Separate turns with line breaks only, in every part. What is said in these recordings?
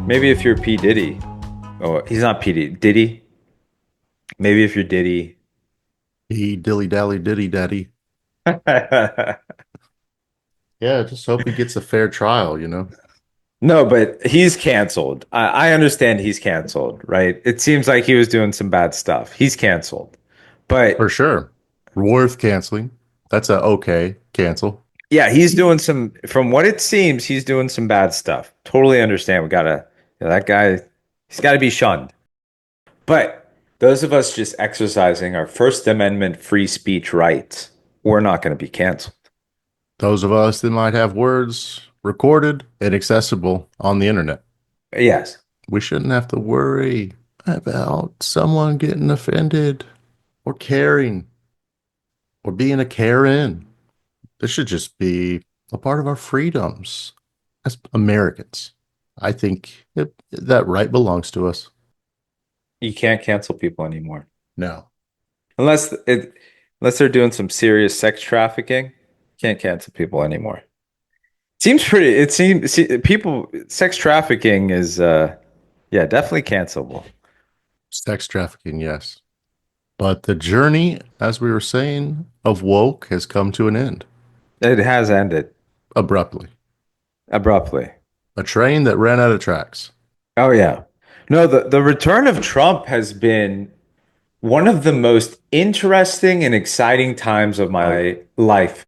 Maybe if you're P. Diddy. Oh, he's not P. Diddy. Maybe if you're Diddy.
He dilly dally diddy daddy. Yeah, just hope he gets a fair trial.
No, but he's canceled. I understand he's canceled, right? It seems like he was doing some bad stuff. He's canceled.
For
But
sure. Worth canceling. That's a okay cancel.
yeah, he's doing some, from what it seems, he's doing some bad stuff. Totally understand. That guy, he's got to be shunned. But those of us just exercising our First Amendment free speech rights, we're not going to be canceled.
Those of us that might have words recorded and accessible on the internet.
Yes.
We shouldn't have to worry about someone getting offended or caring or being a Karen. This should just be a part of our freedoms as Americans. I think that right belongs to us.
You can't cancel people anymore.
No.
Unless it unless they're doing some serious sex trafficking, can't cancel people anymore. It seems people sex trafficking is yeah, definitely cancelable.
Sex trafficking, yes. But the journey, as we were saying, of woke has come to an end
It has ended
abruptly.
abruptly.
A train that ran out of tracks.
Oh yeah. No, the return of Trump has been one of the most interesting and exciting times of my life.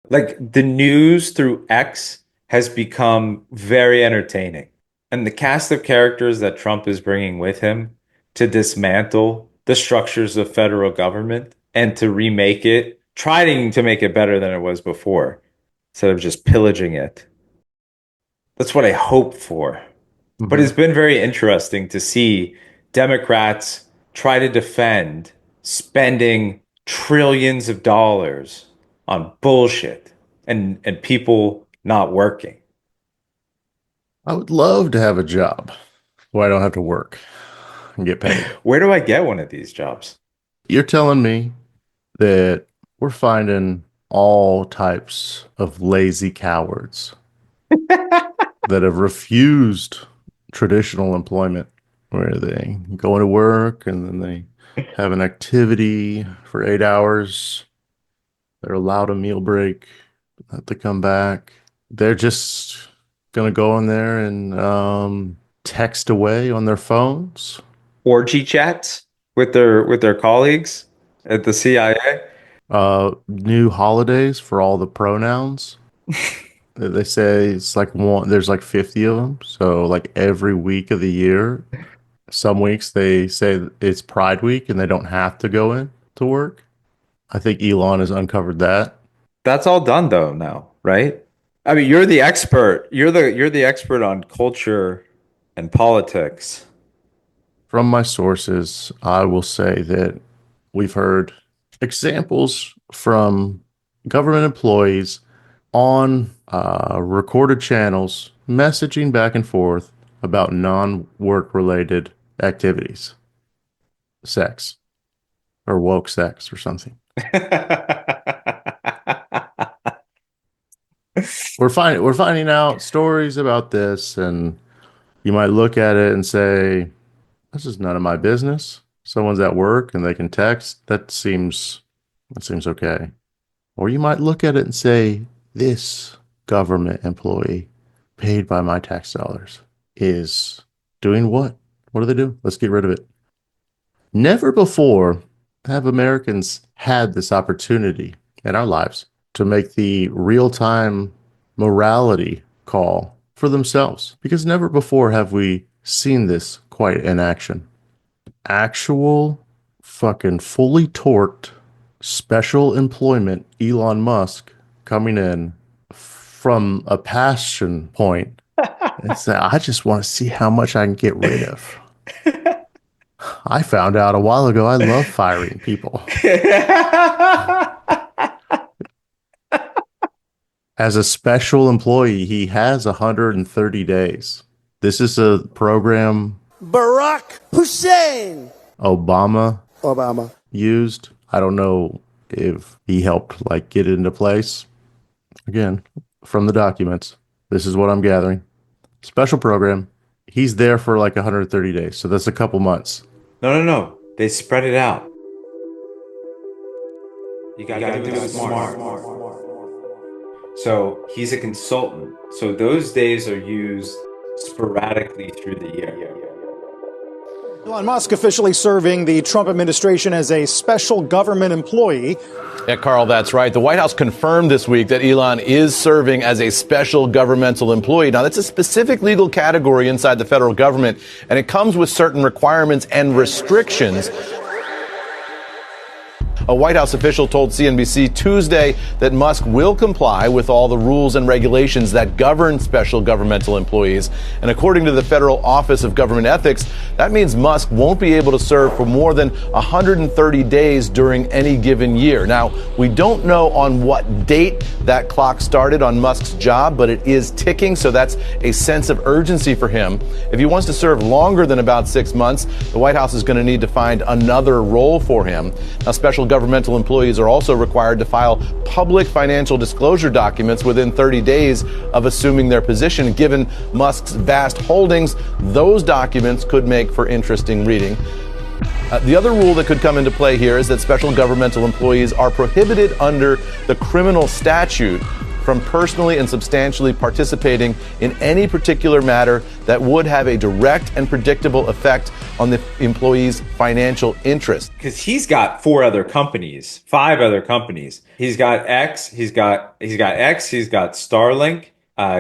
Like the news through X has become very entertaining. And the cast of characters that Trump is bringing with him to dismantle the structures of federal government and to remake it, trying to make it better than it was before, instead of just pillaging it. That's what I hope for. But
Hmm.
it's been very interesting to see Democrats try to defend spending trillions of dollars on bullshit and people not working.
I would love to have a job where I don't have to work and get paid.
Where do I get one of these jobs?
You're telling me that we're finding all types of lazy cowards that have refused traditional employment where they go into work and then they have an activity for 8 hours. They're allowed a meal break, have to come back. They're just gonna go in there and text away on their phones.
Orgy chats with their colleagues at the CIA?
New holidays for all the pronouns. They say it's like one, there's like 50 of them. So like every week of the year, some weeks they say it's Pride Week and they don't have to go in to work. I think Elon has uncovered that.
That's all done though now, right? I mean, you're the expert. You're the expert on culture and politics.
From my sources, I will say that we've heard examples from government employees on recorded channels messaging back and forth about non-work related activities, sex or woke sex or something. We're finding out stories about this, and you might look at it and say, "This is none of my business." Someone's at work and they can text. That seems okay. Or you might look at it and say, "This government employee paid by my tax dollars is doing what? What do they do? Let's get rid of it." Never before have Americans had this opportunity in our lives to make the real time morality call for themselves because never before have we seen this quite in action. Actual fucking fully torqued special employment Elon Musk coming in from a passion point and say, I just want to see how much I can get rid of. I found out a while ago I love firing people. As a special employee, he has 130 days. This is a program
Barack Hussein
Obama
Obama
used. I don't know if he helped like get it into place. Again, from the documents, this is what I'm gathering. Special program. He's there for like 130 days. So that's a couple months.
No. They spread it out. You gotta do it smart. So he's a consultant. So those days are used sporadically through the year.
Elon Musk officially serving the Trump administration as a special government employee.
Yeah, Carl, that's right. The White House confirmed this week that Elon is serving as a special governmental employee. Now, that's a specific legal category inside the federal government, and it comes with certain requirements and restrictions. A White House official told CNBC Tuesday that Musk will comply with all the rules and regulations that govern special governmental employees. And according to the Federal Office of Government Ethics, that means Musk won't be able to serve for more than 130 days during any given year. Now, we don't know on what date that clock started on Musk's job, but it is ticking, so that's a sense of urgency for him. If he wants to serve longer than about 6 months, the White House is going to need to find another role for him. Now, special governmental employees are also required to file public financial disclosure documents within 30 days of assuming their position. Given Musk's vast holdings, those documents could make for interesting reading. The other rule that could come into play here is that special governmental employees are prohibited under the criminal statute from personally and substantially participating in any particular matter that would have a direct and predictable effect on the employee's financial interest.
Because he's got 5 other companies. He's got X, he's got Starlink,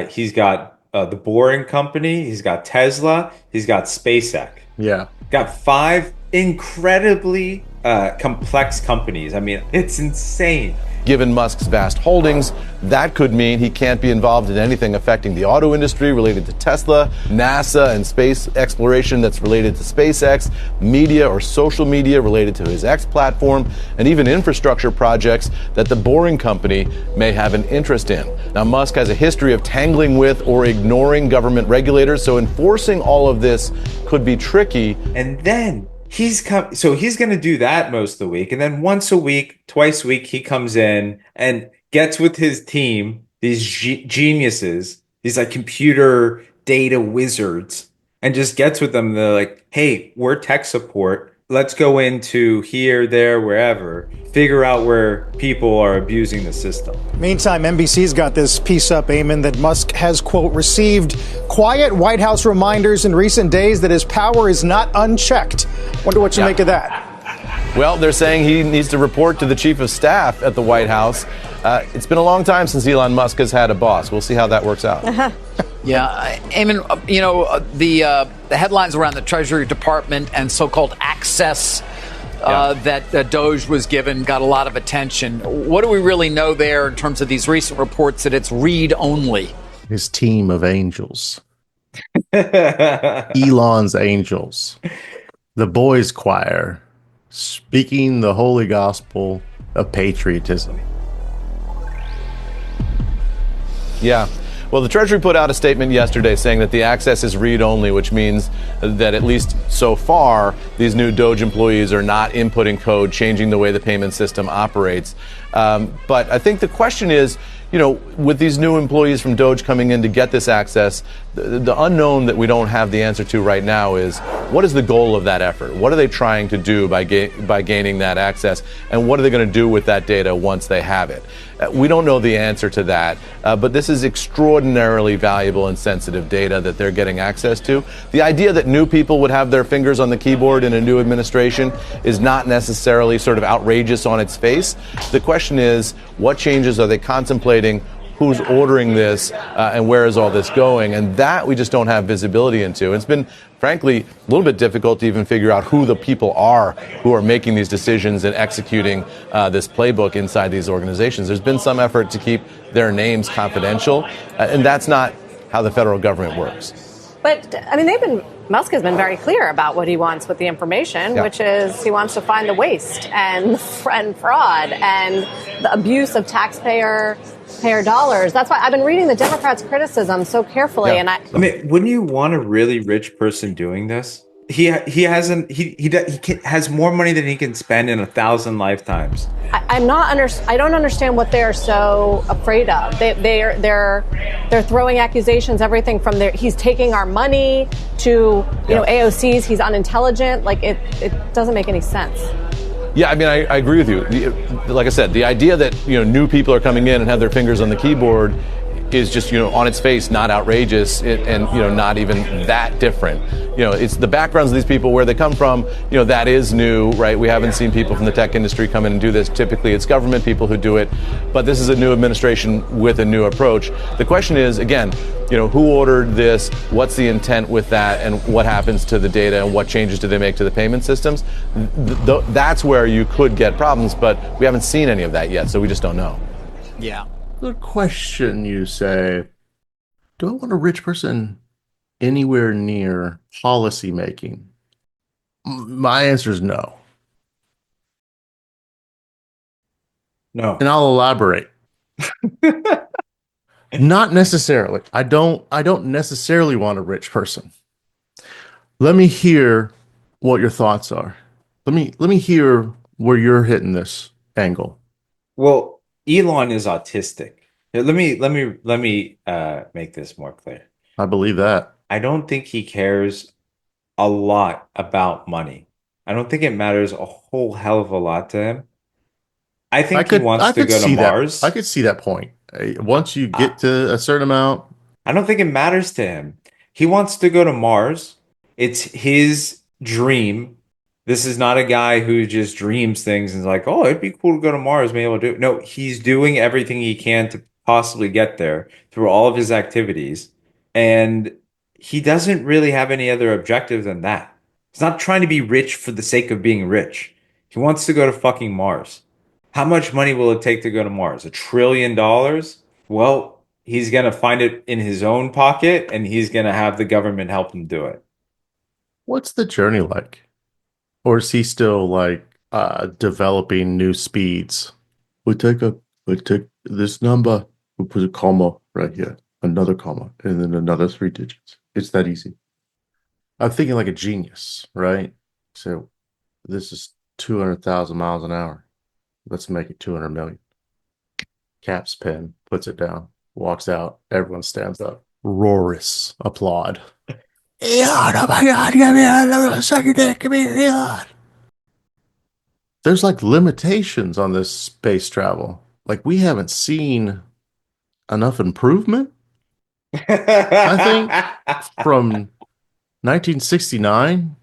he's got the Boring Company, he's got Tesla, he's got SpaceX.
Yeah.
Got 5 incredibly complex companies. I mean, it's insane.
Given Musk's vast holdings, that could mean he can't be involved in anything affecting the auto industry related to Tesla, NASA and space exploration that's related to SpaceX, media or social media related to his X platform, and even infrastructure projects that the Boring Company may have an interest in. Now, Musk has a history of tangling with or ignoring government regulators, so enforcing all of this could be tricky.
And then he's going to do that most of the week. And then once a week, twice a week, he comes in and gets with his team, these geniuses, these like computer data wizards, and just gets with them. They're like, hey, we're tech support. Let's go into here, there, wherever, figure out where people are abusing the system.
Meantime, NBC's got this piece up, Eamon, that Musk has, quote, received quiet White House reminders in recent days that his power is not unchecked. Wonder what you make of that.
Well, they're saying he needs to report to the chief of staff at the White House. It's been a long time since Elon Musk has had a boss. We'll see how that works out.
Yeah, Eamon, the headlines around the Treasury Department and so-called access that Doge was given got a lot of attention. What do we really know there in terms of these recent reports that it's read only?
His team of angels. Elon's angels. The boys' choir. Speaking the holy gospel of patriotism.
Yeah. Well, the Treasury put out a statement yesterday saying that the access is read-only, which means that at least so far, these new Doge employees are not inputting code, changing the way the payment system operates. But I think the question is, with these new employees from Doge coming in to get this access, the unknown that we don't have the answer to right now is, what is the goal of that effort? What are they trying to do by gaining that access? And what are they going to do with that data once they have it? We don't know the answer to that, but this is extraordinarily valuable and sensitive data that they're getting access to. The idea that new people would have their fingers on the keyboard in a new administration is not necessarily sort of outrageous on its face. The question is, what changes are they contemplating? Who's ordering this, and where is all this going? And that we just don't have visibility into. It's been, frankly, a little bit difficult to even figure out who the people are who are making these decisions and executing this playbook inside these organizations. There's been some effort to keep their names confidential, and that's not how the federal government works.
But, I mean, Musk has been very clear about what he wants with the information, which is he wants to find the waste and fraud and the abuse of taxpayer taxpayer dollars. That's why I've been reading the Democrats' criticism so carefully.
Yeah.
And
I mean, wouldn't you want a really rich person doing this? He has more money than he can spend in 1,000 lifetimes.
I don't understand what they're so afraid of. They're throwing accusations, everything from he's taking our money to AOC's. He's unintelligent. Like it doesn't make any sense.
Yeah, I mean, I agree with you. Like I said, the idea that new people are coming in and have their fingers on the keyboard is just on its face not outrageous and not even that different. It's the backgrounds of these people, where they come from. That is new, right? We haven't seen people from the tech industry come in and do this. Typically, it's government people who do it, but this is a new administration with a new approach. The question is, again, who ordered this? What's the intent with that? And what happens to the data? And what changes do they make to the payment systems? That's where you could get problems, but we haven't seen any of that yet, so we just don't know.
Yeah.
Good question, you say. Do I want a rich person anywhere near policy making? My answer is no.
No.
And I'll elaborate. Not necessarily. I don't necessarily want a rich person. Let me hear what your thoughts are. Let me hear where you're hitting this angle.
Well, Elon is autistic. Let me make this more clear.
I believe that.
I don't think he cares a lot about money. I don't think it matters a whole hell of a lot to him. I think he wants to go to Mars.
I could see that point. Once you get to a certain amount,
I don't think it matters to him. He wants to go to Mars. It's his dream. This is not a guy who just dreams things and is like, oh, it'd be cool to go to Mars, be able to do it. No, he's doing everything he can to possibly get there through all of his activities. And he doesn't really have any other objective than that. He's not trying to be rich for the sake of being rich. He wants to go to fucking Mars. How much money will it take to go to Mars? $1 trillion? Well, he's going to find it in his own pocket, and he's going to have the government help him do it.
what's the journey like? Or is he still like developing new speeds? We take this number, we put a comma right here, another comma, and then another 3 digits. It's that easy. I'm thinking like a genius, right? So this is 200,000 miles an hour. Let's make it 200 million. Caps pen, puts it down, walks out. Everyone stands up. Roarous applaud. Elon, oh my God, give me another sucker dick, give me Elon. There's like limitations on this space travel. Like we haven't seen enough improvement. I think from 1969,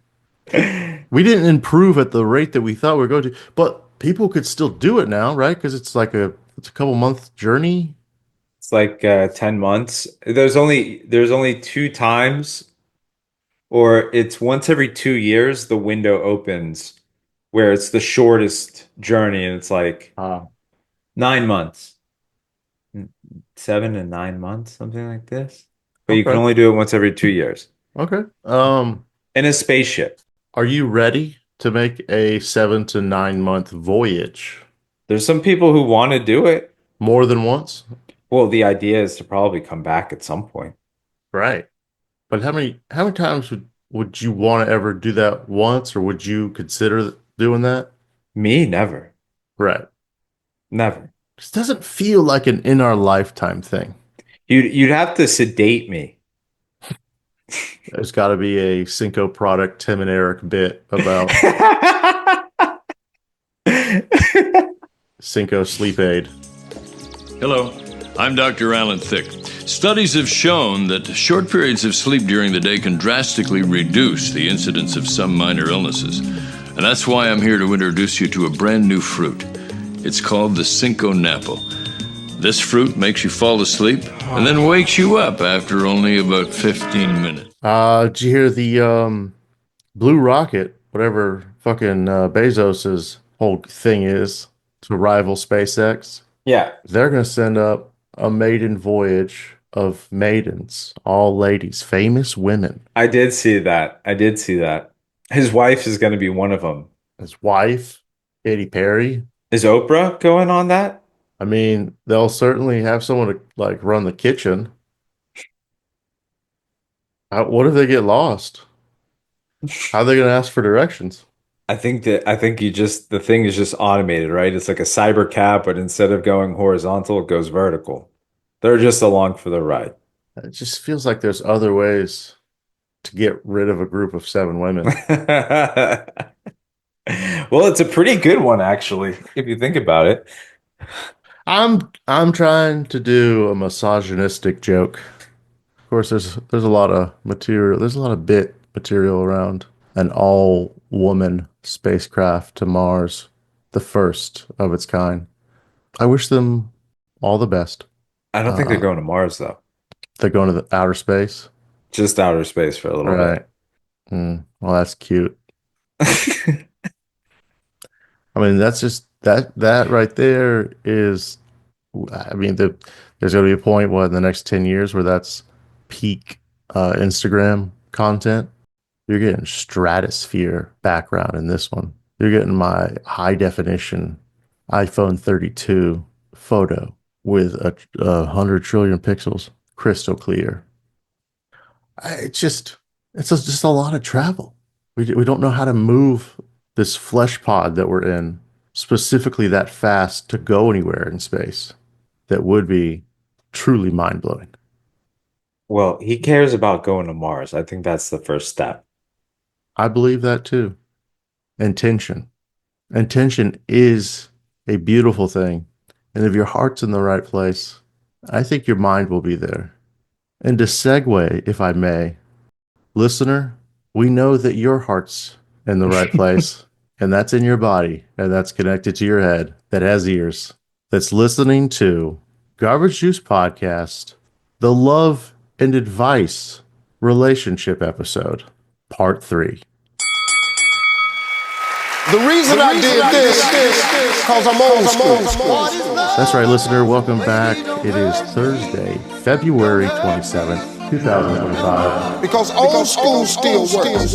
we didn't improve at the rate that we thought we were going to, but people could still do it now, right? Because it's like a couple month journey.
It's like 10 months. There's only 2 times, or it's once every 2 years the window opens where it's the shortest journey, and it's like 9 months. 7 to 9 months, something like this. But you can only do it once every 2 years.
Okay.
In a spaceship.
Are you ready to make a 7 to 9 month voyage?
There's some people who want to do it.
More than once?
Well, the idea is to probably come back at some point.
Right. But how many times would you want to ever do that once, or would you consider doing that?
Me, never.
Right.
Never.
This doesn't feel like an in our lifetime thing.
You'd have to sedate me.
There's got to be a Cinco product Tim and Eric bit about Cinco sleep aid.
Hello, I'm Dr. Alan Thicke. Studies have shown that short periods of sleep during the day can drastically reduce the incidence of some minor illnesses. And that's why I'm here to introduce you to a brand new fruit. It's called the Cinco Napple. This fruit makes you fall asleep and then wakes you up after only about 15 minutes.
Did you hear the Blue Rocket, whatever fucking Bezos's whole thing is, to rival SpaceX?
Yeah.
They're going to send up a maiden voyage of maidens, all ladies, famous women.
I did see that. His wife is going to be one of them.
His wife, Katy Perry.
Is Oprah going on that?
I mean, they'll certainly have someone to like run the kitchen. What if they get lost? How are they going to ask for directions?
I think the thing is just automated, right? It's like a cyber cab, but instead of going horizontal, it goes vertical. They're just along for the ride.
It just feels like there's other ways to get rid of a group of 7 women.
Well, it's a pretty good one, actually, if you think about it.
I'm trying to do a misogynistic joke. Of course, there's a lot of material. There's a lot of bit material around an all-woman spacecraft to Mars, the first of its kind. I wish them all the best.
I don't think they're going to Mars, though.
They're going to the outer space.
Just outer space for a little
Right. Well, that's cute. I mean, that's just that right there is, I mean, there's going to be a point in the next 10 years where that's peak Instagram content. You're getting stratosphere background in this one. You're getting my high definition iPhone 32 photo with a 100 trillion pixels, crystal clear. It's just a lot of travel. We don't know how to move this flesh pod that we're in specifically that fast to go anywhere in space. That would be truly mind blowing.
Well, he cares about going to Mars. I think that's the first step.
I believe that too. Intention. Intention is a beautiful thing. And if your heart's in the right place, I think your mind will be there. And to segue, if I may, listener, we know that your heart's in the right place, and that's in your body, and that's connected to your head, that has ears, that's listening to Garbage Juice Podcast, the Love and Advice Relationship episode, Part 3.
The reason I did this, because I'm old school.
That's right, listener. Welcome back. It is Thursday, February 27th, 2025.
Because old school still works.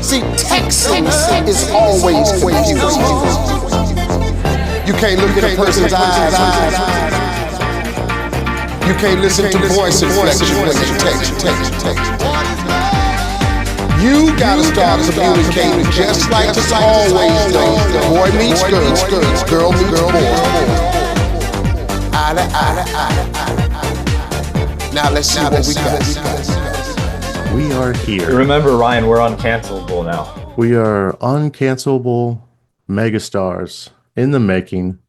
See, texting is always confusing. You can't look at a person's eyes. You can't listen to voice inflection when you text. You gotta start communicating just like it's always done. Boy meets girl, girl meets boy. Now let's see what we got.
We are here.
Remember, Ryan, we're uncancelable now.
We are uncancelable megastars in the making.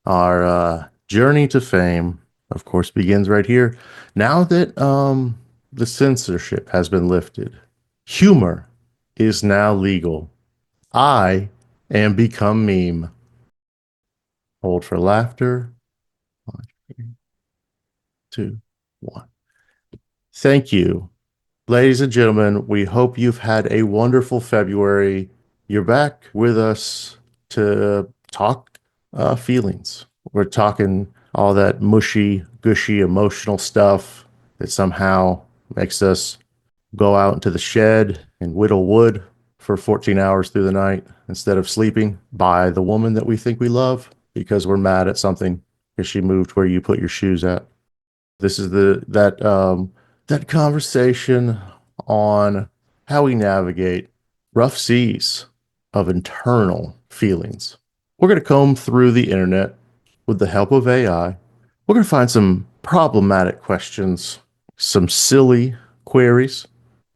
Our journey to fame, of course, begins right here. Now that the censorship has been lifted, humor is now legal. I am become meme. Hold for laughter. 1, 3, 2, 1. Thank you. Ladies and gentlemen, we hope you've had a wonderful February. You're back with us to talk feelings. We're talking all that mushy, gushy, emotional stuff that somehow makes us go out into the shed and whittle wood for 14 hours through the night instead of sleeping by the woman that we think we love because we're mad at something because she moved where you put your shoes at. This is that conversation on how we navigate rough seas of internal feelings. We're going to comb through the internet with the help of AI. We're going to find some problematic questions, some silly queries,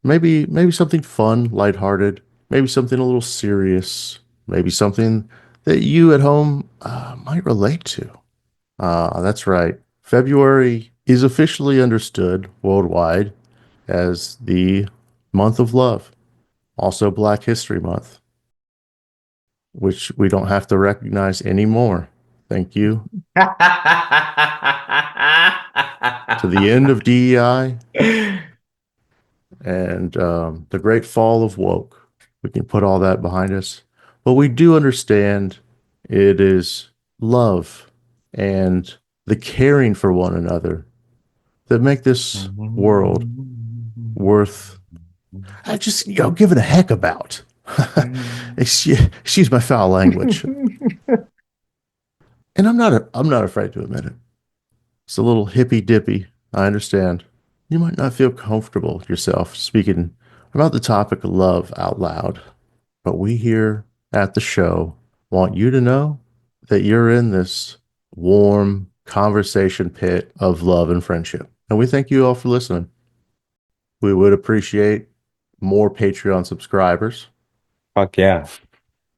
maybe something fun, lighthearted, maybe something a little serious, maybe something that you at home might relate to. That's right. February is officially understood worldwide as the month of love, also Black History Month, which we don't have to recognize anymore. Thank you. To the end of DEI and the great fall of woke. We can put all that behind us. But we do understand it is love and the caring for one another that make this world worth just giving a heck about. Excuse my foul language. And I'm not afraid to admit it. It's a little hippy dippy. I understand. You might not feel comfortable yourself speaking about the topic of love out loud, but we here at the show want you to know that you're in this warm conversation pit of love and friendship. And we thank you all for listening. We would appreciate more Patreon subscribers.
Fuck yeah.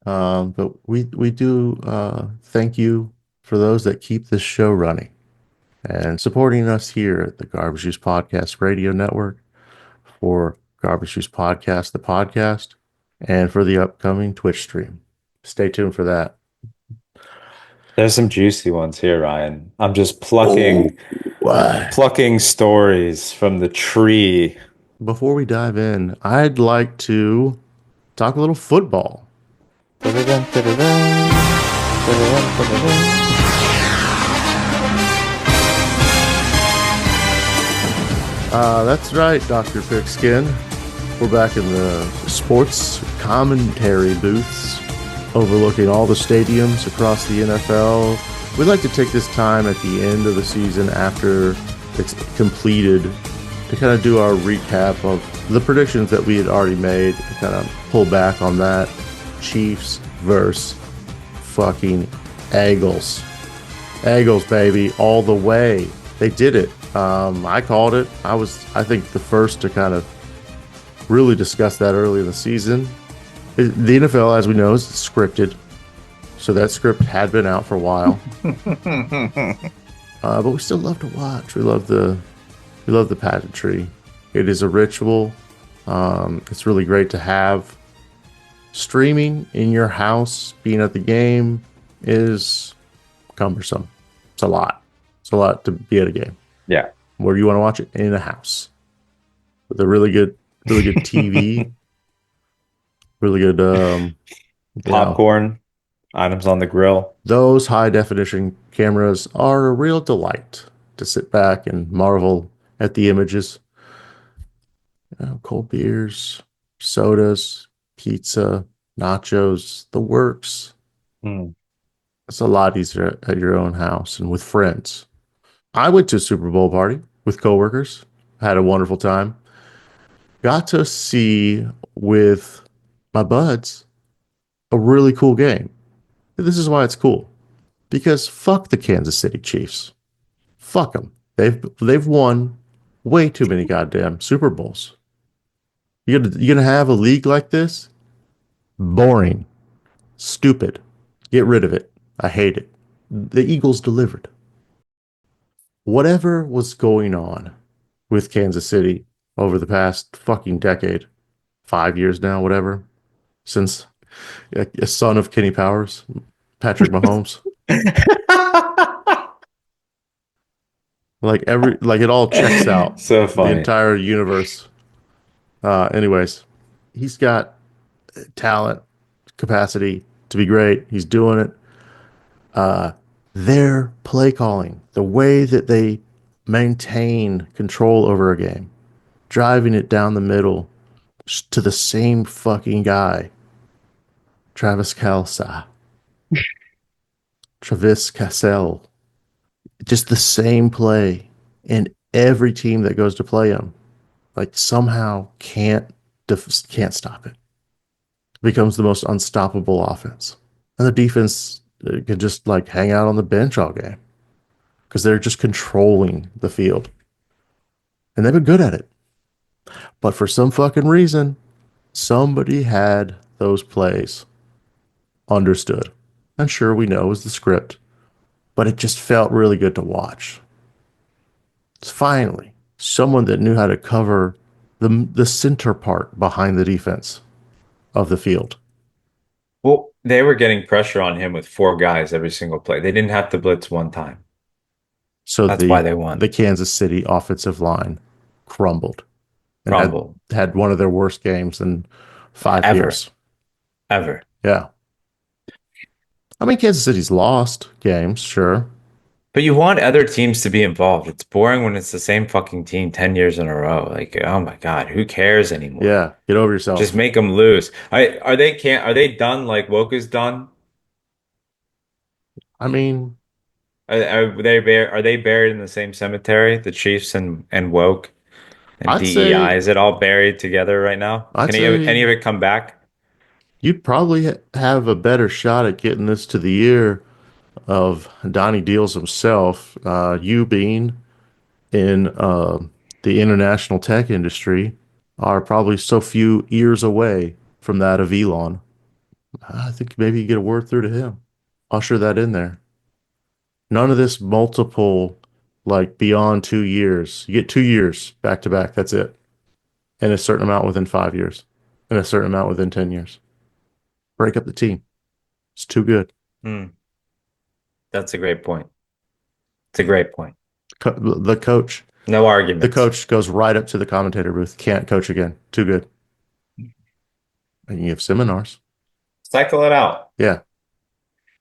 But we do thank you for those that keep this show running and supporting us here at the Garbage Juice Podcast Radio Network, for Garbage Juice Podcast, the podcast, and for the upcoming Twitch stream. Stay tuned for that.
There's some juicy ones here, Ryan. I'm just plucking stories from the tree.
Before we dive in, I'd like to talk a little football. That's right, Dr. Pigskin. We're back in the sports commentary booths, overlooking all the stadiums across the NFL. We'd like to take this time at the end of the season after it's completed to kind of do our recap of the predictions that we had already made, to kind of pull back on that. Chiefs versus fucking Eagles. Eagles, baby, all the way. They did it. I called it. I think, the first to kind of really discuss that early in the season. The NFL, as we know, is scripted. So that script had been out for a while. But we still love to watch. We love the pageantry. It is a ritual. It's really great to have. Streaming in your house, being at the game, is cumbersome. It's a lot. It's a lot to be at a game.
Yeah.
Where do you want to watch it? In a house with a really good TV, really good
popcorn, items on the grill.
Those high definition cameras are a real delight to sit back and marvel at the images. Cold beers, sodas, pizza, nachos, the works. It's a lot easier at your own house and with friends. I went to a Super Bowl party with coworkers, had a wonderful time. Got to see with my buds a really cool game. This is why it's cool. Because fuck the Kansas City Chiefs. Fuck them. They've won way too many goddamn Super Bowls. You're gonna have a league like this? Boring. Stupid. Get rid of it. I hate it. The Eagles delivered. Whatever was going on with Kansas City over the past fucking decade, 5 years now, whatever, since a son of Kenny Powers, Patrick Mahomes. It all checks out.
So funny.
The entire universe. Anyways, he's got talent, capacity to be great. He's doing it. Their play calling, the way that they maintain control over a game, driving it down the middle to the same fucking guy, Travis Kelce, just the same play, and every team that goes to play him, somehow can't stop it. Becomes the most unstoppable offense, and the defense can just hang out on the bench all game because they're just controlling the field, and they've been good at it. But for some fucking reason, somebody had those plays understood, and sure, we know it was the script, but it just felt really good to watch. It's finally someone that knew how to cover the center part behind the defense of the field.
Well, they were getting pressure on him with 4 guys every single play. They didn't have to blitz one time.
So
that's why they won.
The Kansas City offensive line crumbled. And had one of their worst games in 5 years.
Ever.
Yeah. I mean, Kansas City's lost games, sure.
But you want other teams to be involved. It's boring when it's the same fucking team 10 years in a row. Oh my God, who cares anymore?
Yeah, get over yourself.
Just make them lose. Are they done like Woke is done?
I mean,
Are they buried in the same cemetery? The Chiefs and Woke and
I'd
DEI.
say
Is it all buried together right now?
I'd
Can
say
any of it come back?
you'd probably have a better shot at getting this to the ear of Donny Deals himself, you being in the international tech industry, are probably so few years away from that of Elon. I think maybe you get a word through to him. Usher that in there. None of this multiple, like beyond 2 years. You get 2 years back to back. That's it. And a certain amount within 5 years, and a certain amount within 10 years. Break up the team. It's too good.
Hmm. That's a great point. It's a great point.
The coach,
No
the
arguments.
coach goes right up to the commentator booth. Can't coach again. Too good. And you have seminars.
Cycle it out.
Yeah.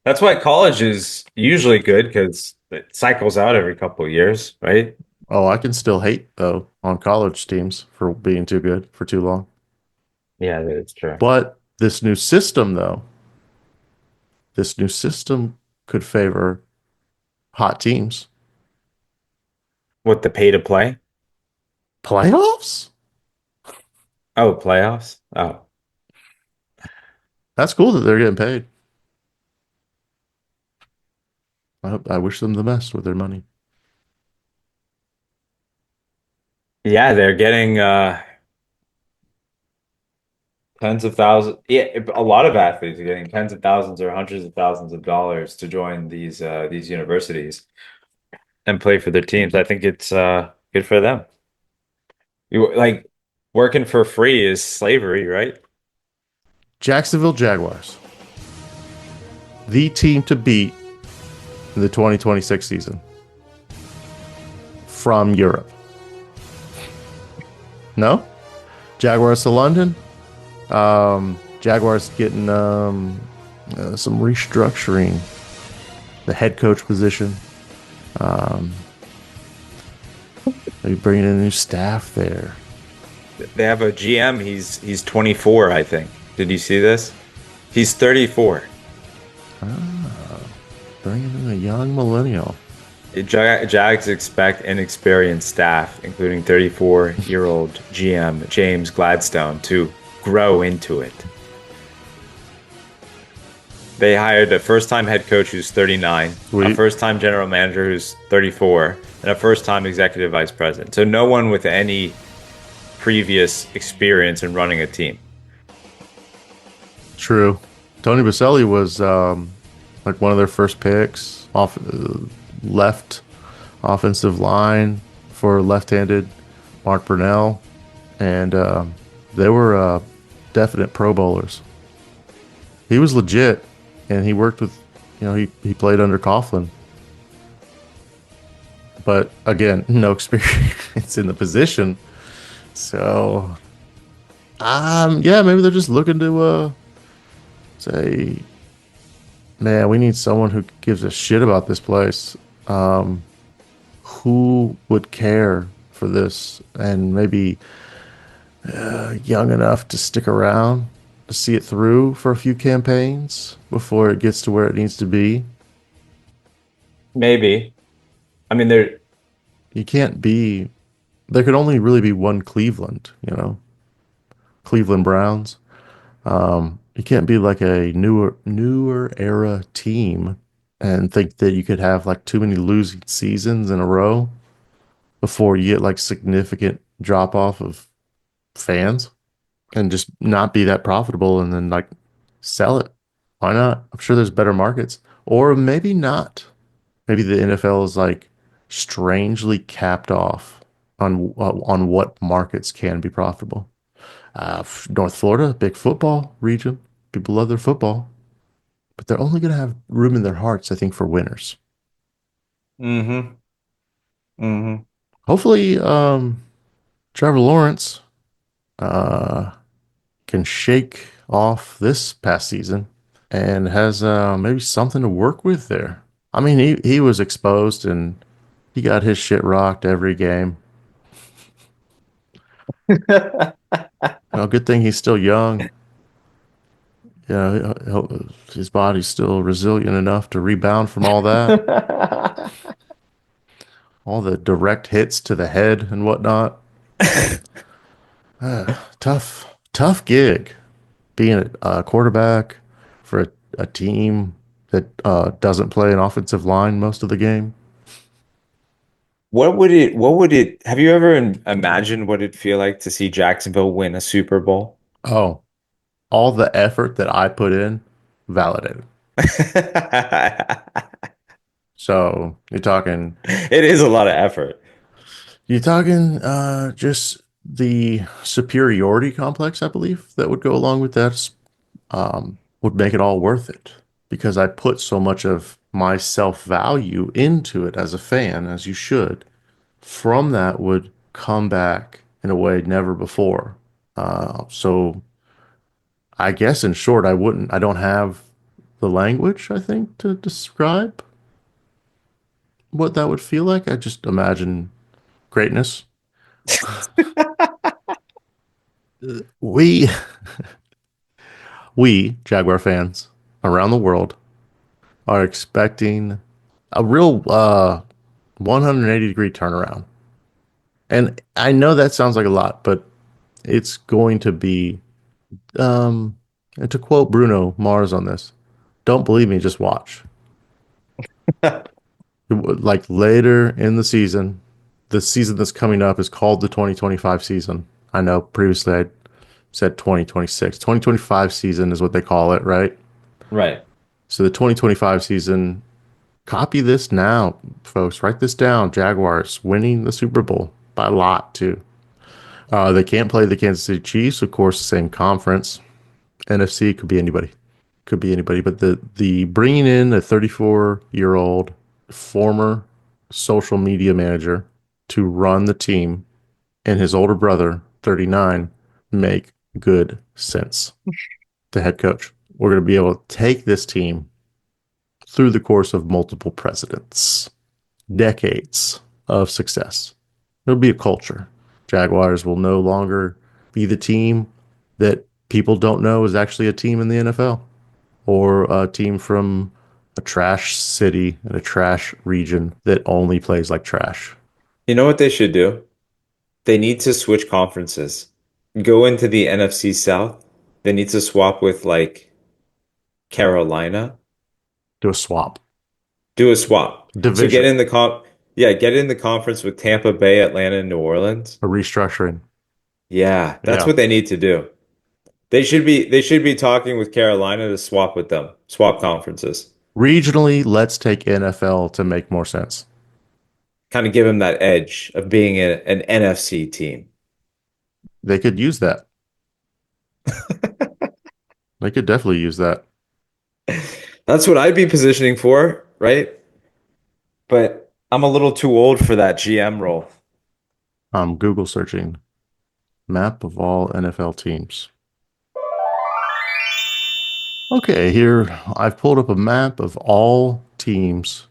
That's why college is usually good because it cycles out every couple of years, right?
Oh, I can still hate though on college teams for being too good for too long.
Yeah, that's true.
But this new system, though, this new system could favor hot teams.
What, the pay to play?
Playoffs?
Oh, playoffs? Oh,
That's cool that they're getting paid. I wish them the best with their money.
yeah, they're getting tens of thousands. Yeah, a lot of athletes are getting tens of thousands or hundreds of thousands of dollars to join these universities and play for their teams. I think it's good for them. You like working for free is slavery, right?
Jacksonville Jaguars, the team to beat in the 2026 season from Europe. No? Jaguars to London. Jaguars getting some restructuring. The head coach position. Maybe bringing in new staff there.
They have a GM. He's 24, I think. Did you see this? He's 34.
Bringing in a young millennial.
Jags expect inexperienced staff, including 34-year-old GM James Gladstone, to grow into it. They hired a first-time head coach who's 39,
Sweet.
a first-time general manager who's 34, and a first-time executive vice president. So no one with any previous experience in running a team.
True. Tony Baselli was like one of their first picks off left offensive line for left-handed Mark Brunell, and they were definite Pro Bowlers. He was legit, and he worked with, he played under Coughlin. But again, no experience in the position. So, yeah, maybe they're just looking to say, man, we need someone who gives a shit about this place. Who would care for this and maybe young enough to stick around to see it through for a few campaigns before it gets to where it needs to be?
Maybe. I mean,
You can't be. There could only really be one Cleveland, Cleveland Browns. You can't be like a newer era team and think that you could have like too many losing seasons in a row before you get like significant drop off of fans and just not be that profitable and then like sell it. Why not? I'm sure there's better markets, or maybe not. Maybe the NFL is like strangely capped off on what markets can be profitable. North Florida, big football region. People love their football, but they're only going to have room in their hearts, I think, for winners.
mm-hmm. Mm-hmm.
Hopefully, Trevor Lawrence can shake off this past season and has maybe something to work with there. I mean, he was exposed and he got his shit rocked every game. Good thing he's still young. his body's still resilient enough to rebound from all that, all the direct hits to the head and whatnot. Tough gig being a quarterback for a team that doesn't play an offensive line most of the game.
What would it have you ever imagined what it'd feel like to see Jacksonville win a Super Bowl?
Oh, all the effort that I put in, validated. So
It is a lot of effort.
you're talking just the superiority complex, I believe, that would go along with that would make it all worth it because I put so much of my self-value into it as a fan, as you should. From that would come back in a way never before. So I guess in short, I don't have the language, I think, to describe what that would feel like. I just imagine greatness. We, we Jaguar fans around the world are expecting a real 180-degree turnaround. And I know that sounds like a lot, but it's going to be, and to quote Bruno Mars on this, don't believe me, just watch. Like later in the season that's coming up is called the 2025 season. I know previously I said 2026. 2025 season is what they call it, right?
Right.
So the 2025 season, copy this now, folks. Write this down. Jaguars winning the Super Bowl by a lot, too. They can't play the Kansas City Chiefs, of course, same conference. NFC could be anybody. Could be anybody. But the bringing in a 34-year-old former social media manager to run the team and his older brother, 39, make good sense. The head coach. We're going to be able to take this team through the course of multiple presidents, decades of success. It'll be a culture. Jaguars will no longer be the team that people don't know is actually a team in the NFL or a team from a trash city and a trash region that only plays like trash.
You know what they should do? They need to switch conferences. Go into the NFC South. They need to swap with like Carolina.
Do a swap.
Do a swap. So
Division.
get in the conference with Tampa Bay, Atlanta, and New Orleans.
A restructuring.
Yeah, that's
Yeah.
what they need to do. They should be talking with Carolina to swap with them. Swap conferences.
Regionally, let's take NFL to make more sense.
Kind of give them that edge of being an NFC team.
They could use that. They could definitely use that.
That's what I'd be positioning for, right? But I'm a little too old for that GM role.
I'm Google searching map of all NFL teams. Okay, here I've pulled up a map of all teams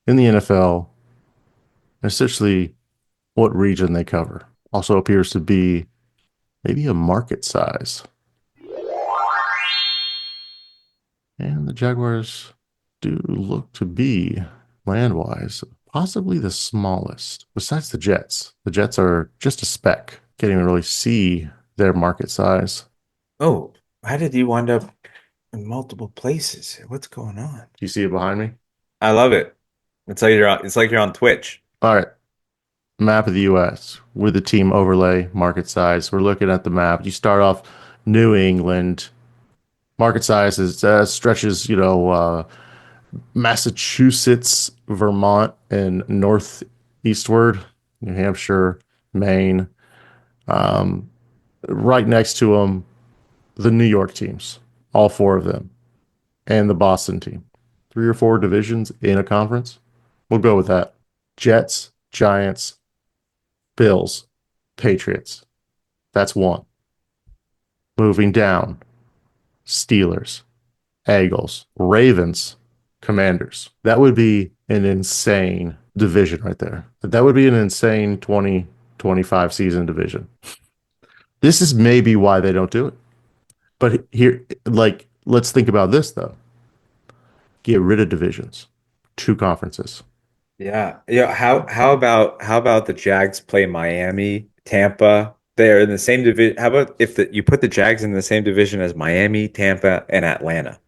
in the NFL, essentially what region they cover. Also appears to be maybe a market size. And the Jaguars do look to be, land-wise, possibly the smallest, besides the Jets. The Jets are just a speck. Can't even really see their market size.
Oh, how did you wind up in multiple places? What's going on?
Do you see it behind me?
I love it. It's like you're on Twitch.
All right. Map of the U.S. with the team overlay, market size. We're looking at the map. You start off New England. Market size is stretches, Massachusetts, Vermont, and northeastward, New Hampshire, Maine. Right next to them, the New York teams, all four of them, and the Boston team. 3 or 4 divisions in a conference. We'll go with that. Jets, Giants, Bills, Patriots. That's 1. Moving down, Steelers, Eagles, Ravens, Commanders. That would be an insane division right there. That would be an insane 2025 season division. This is maybe why they don't do it. But here, like, let's think about this though. Get rid of divisions, 2 conferences.
Yeah. Yeah. How about the Jags play Miami, Tampa? They're in the same division. How about if you put the Jags in the same division as Miami, Tampa, and Atlanta?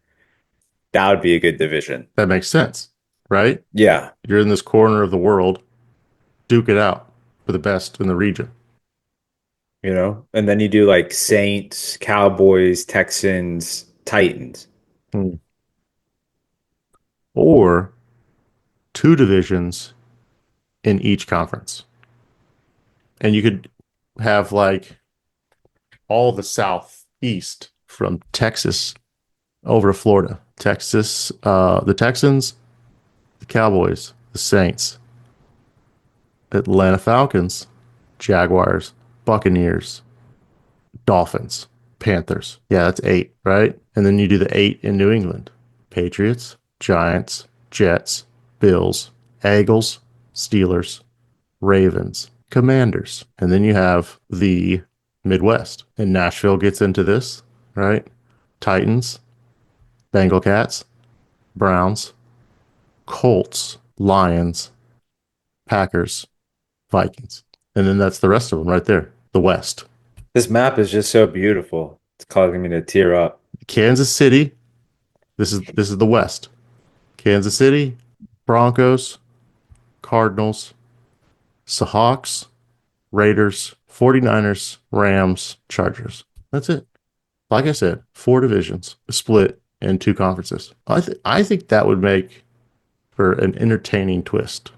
That would be a good division.
That makes sense, right?
Yeah.
You're in this corner of the world, duke it out for the best in the region.
And then you do like Saints, Cowboys, Texans, Titans.
Hmm. Or 2 divisions in each conference. And you could have like all the southeast from Texas over to Florida. Texas, the Texans, the Cowboys, the Saints, Atlanta Falcons, Jaguars, Buccaneers, Dolphins, Panthers. Yeah, that's 8, right? And then you do the 8 in New England. Patriots, Giants, Jets, Bills, Eagles, Steelers, Ravens, Commanders. And then you have the Midwest. And Nashville gets into this, right? Titans, Bengal Cats, Browns, Colts, Lions, Packers, Vikings. And then that's the rest of them right there. The West.
This map is just so beautiful. It's causing me to tear up.
Kansas City. This is the West. Kansas City, Broncos, Cardinals, Seahawks, Raiders, 49ers, Rams, Chargers. That's it. Like I said, 4 divisions split in 2 conferences. I think that would make for an entertaining twist.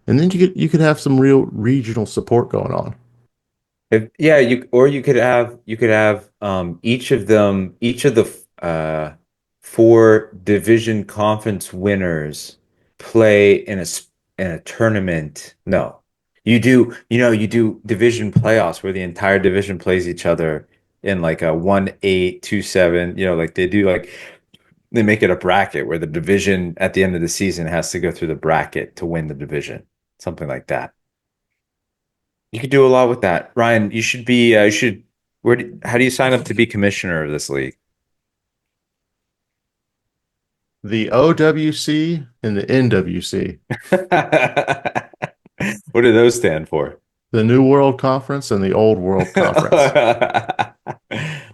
And then you could have some real regional support going on.
Yeah, you could have each of the 4 division conference winners play in a tournament. No. You do division playoffs where the entire division plays each other in like a 1-8, 2-7, like they make it a bracket where the division at the end of the season has to go through the bracket to win the division. Something like that. You could do a lot with that. Ryan, you should be how do you sign up to be commissioner of this league?
The OWC and the NWC,
What do those stand for?
the New World Conference and the Old World Conference.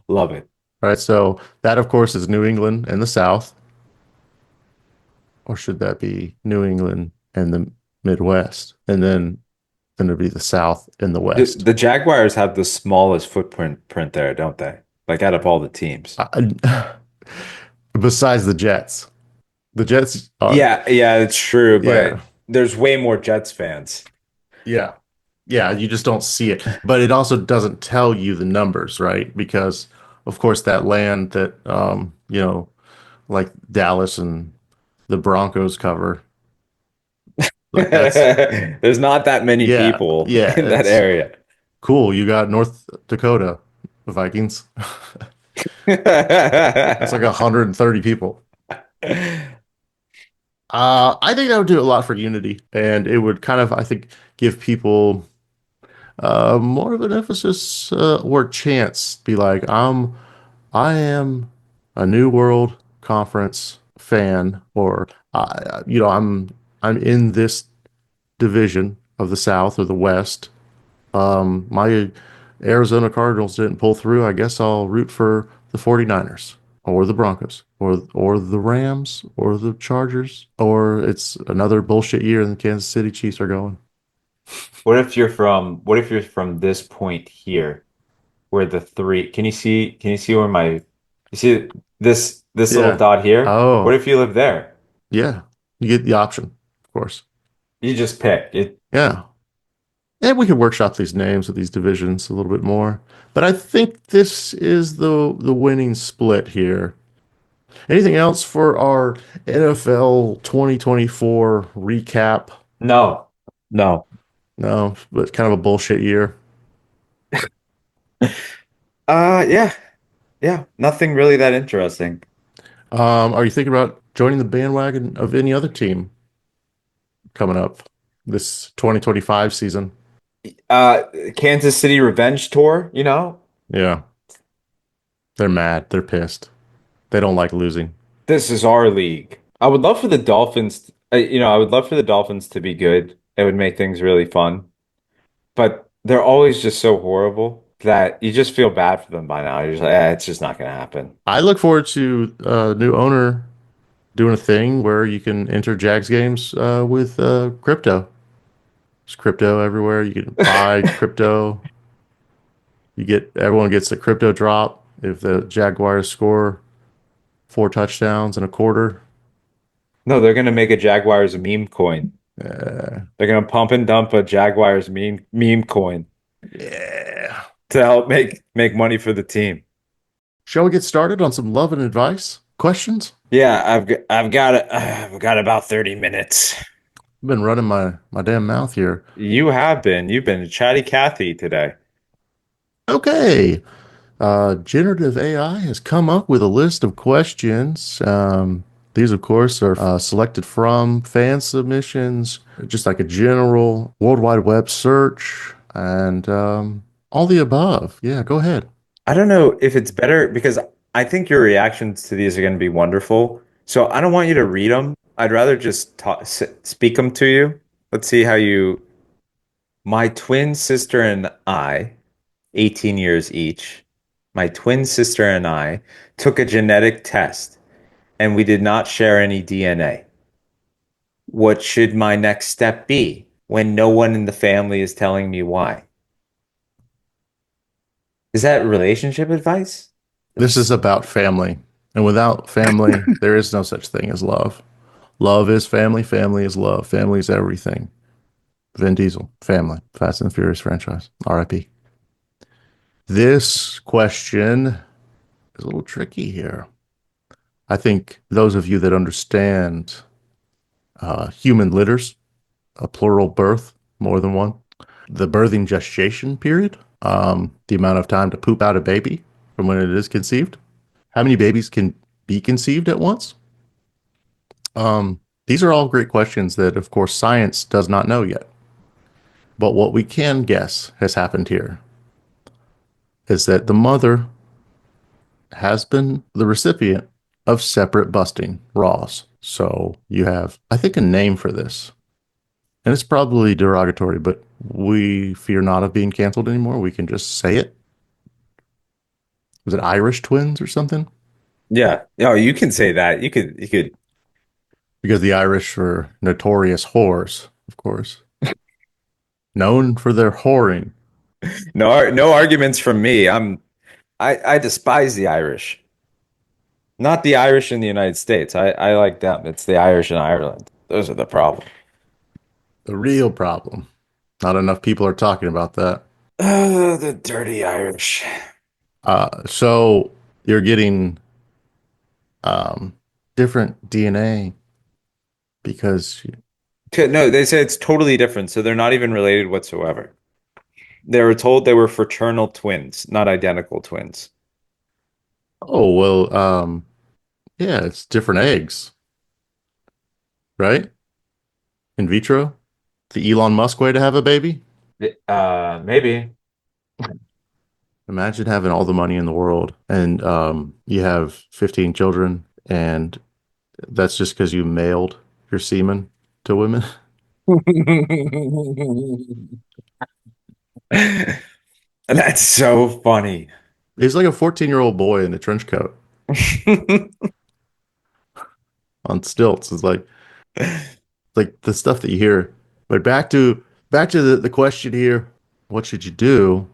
Love it.
Right, so that of course is New England and the South. Or should that be New England and the Midwest? And then it'd be the South and the West.
The Jaguars have the smallest footprint there, don't they? Like out of all the teams.
Besides the Jets. The Jets are,
Yeah, it's true, but
Yeah.
there's way more Jets fans.
yeah. Yeah, you just don't see it. But it also doesn't tell you the numbers, right? Because of course that land that like Dallas and the Broncos cover. Like that's
There's not that many
Yeah,
people
yeah,
in that
it's-
area.
cool. You got North Dakota Vikings. That's like 130 people. I think that would do a lot for unity, and it would kind of, I think, give people more of an emphasis or chance. Be like, I am a New World Conference fan, or I'm in this division of the South or the West. My Arizona Cardinals didn't pull through. I guess I'll root for the 49ers or the Broncos or the Rams or the Chargers, or it's another bullshit year and the Kansas City Chiefs are going.
What if you're from this point here where the 3 can you see where you see this
Yeah.
little dot here?
Oh.
What if you live there?
Yeah, you get the option, of course.
You just pick it.
Yeah. And we could workshop these names of these divisions a little bit more. But I think this is the winning split here. Anything else for our NFL 2024 recap?
No.
No.
No, but kind of a bullshit year.
Yeah. Yeah. Nothing really that interesting.
Are you thinking about joining the bandwagon of any other team coming up this 2025 season?
Kansas City Revenge Tour,
Yeah. They're mad. They're pissed. They don't like losing.
This is our league. I would love for the Dolphins, I would love for the Dolphins to be good. It would make things really fun. But they're always just so horrible that you just feel bad for them by now. You're just like, it's just not going to happen.
I look forward to a new owner doing a thing where you can enter Jags games with crypto. There's crypto everywhere. You can buy crypto. Everyone gets a crypto drop if the Jaguars score 4 touchdowns in a quarter.
No, they're going to make a Jaguars meme coin.
Yeah.
They're going to pump and dump a Jaguars meme coin
Yeah.
to help make money for the team.
Shall we get started on some love and advice questions?
Yeah, I've got about 30 minutes.
I've been running my damn mouth here.
You've been chatty Cathy today.
Okay. Generative AI has come up with a list of questions. These, of course, are selected from fan submissions, just like a general World Wide Web search, and all the above. Yeah, go ahead.
I don't know if it's better because I think your reactions to these are going to be wonderful. So I don't want you to read them. I'd rather just speak them to you. Let's see how you. My twin sister and I, 18 years each, my twin sister and I took a genetic test and we did not share any DNA. What should my next step be when no one in the family is telling me why? Is that relationship advice?
This is about family. And without family, there is no such thing as love. Love is family. Family is love. Family is everything. Vin Diesel, family, Fast and Furious franchise, RIP. This question is a little tricky here. I think those of you that understand human litters, a plural birth, more than one, the birthing gestation period, the amount of time to poop out a baby from when it is conceived, how many babies can be conceived at once? These are all great questions that, of course, science does not know yet. But what we can guess has happened here is that the mother has been the recipient of separate busting raws. So you have, I think, a name for this. And it's probably derogatory, but we fear not of being canceled anymore. We can just say it. Was it Irish twins or something?
Yeah. Oh, you can say that. You could
Because the Irish were notorious whores, of course. Known for their whoring.
no arguments from me. I despise the Irish. Not the Irish in the United States. I like them. It's the Irish in Ireland. Those are the problem.
The real problem. Not enough people are talking about that.
The dirty Irish.
So you're getting different DNA because
No, they say it's totally different, so they're not even related whatsoever. They were told they were fraternal twins, not identical twins.
oh well, yeah, it's different eggs, right? In vitro, the Elon Musk way to have a baby.
Maybe.
Imagine having all the money in the world and you have 15 children, and that's just because you mailed your semen to women.
That's so funny.
He's like a 14-year-old boy in a trench coat on stilts. It's like the stuff that you hear. But back to the question here. What should you do?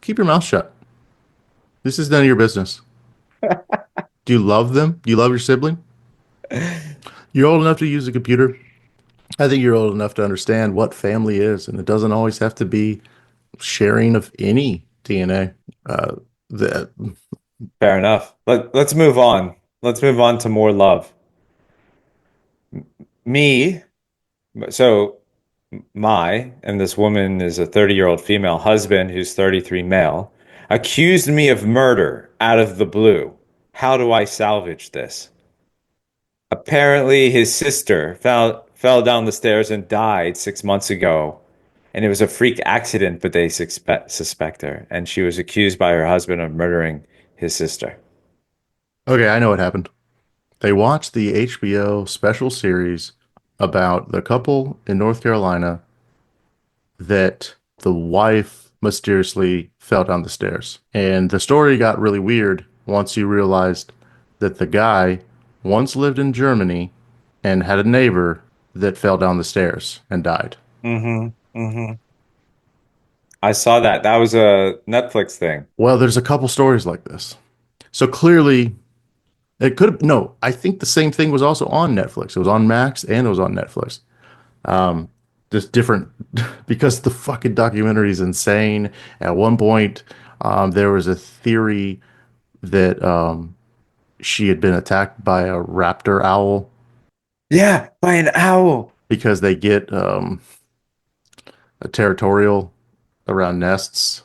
Keep your mouth shut. This is none of your business. Do you love them? Do you love your sibling? You're old enough to use a computer. I think you're old enough to understand what family is, and it doesn't always have to be sharing of any DNA. That
Fair enough. Let's move on. Let's move on to more love. Me, so and this woman is a 30-year-old female husband who's 33 male, accused me of murder out of the blue. How do I salvage this? Apparently, his sister fell down the stairs and died 6 months ago. And it was a freak accident, but they suspect her. And she was accused by her husband of murdering his sister.
Okay, I know what happened. They watched the HBO special series about the couple in North Carolina that the wife mysteriously fell down the stairs. And the story got really weird once you realized that the guy once lived in Germany and had a neighbor that fell down the stairs and died.
Mm-hmm. Mm-hmm. I saw that. That was a Netflix thing.
Well, there's a couple stories like this. So clearly, it could have, no, I think the same thing was also on Netflix. It was on Max and it was on Netflix. Um, just different because the fucking documentary is insane. At one point, there was a theory that she had been attacked by a raptor owl
Yeah, by an owl.
because they get a territorial around nests,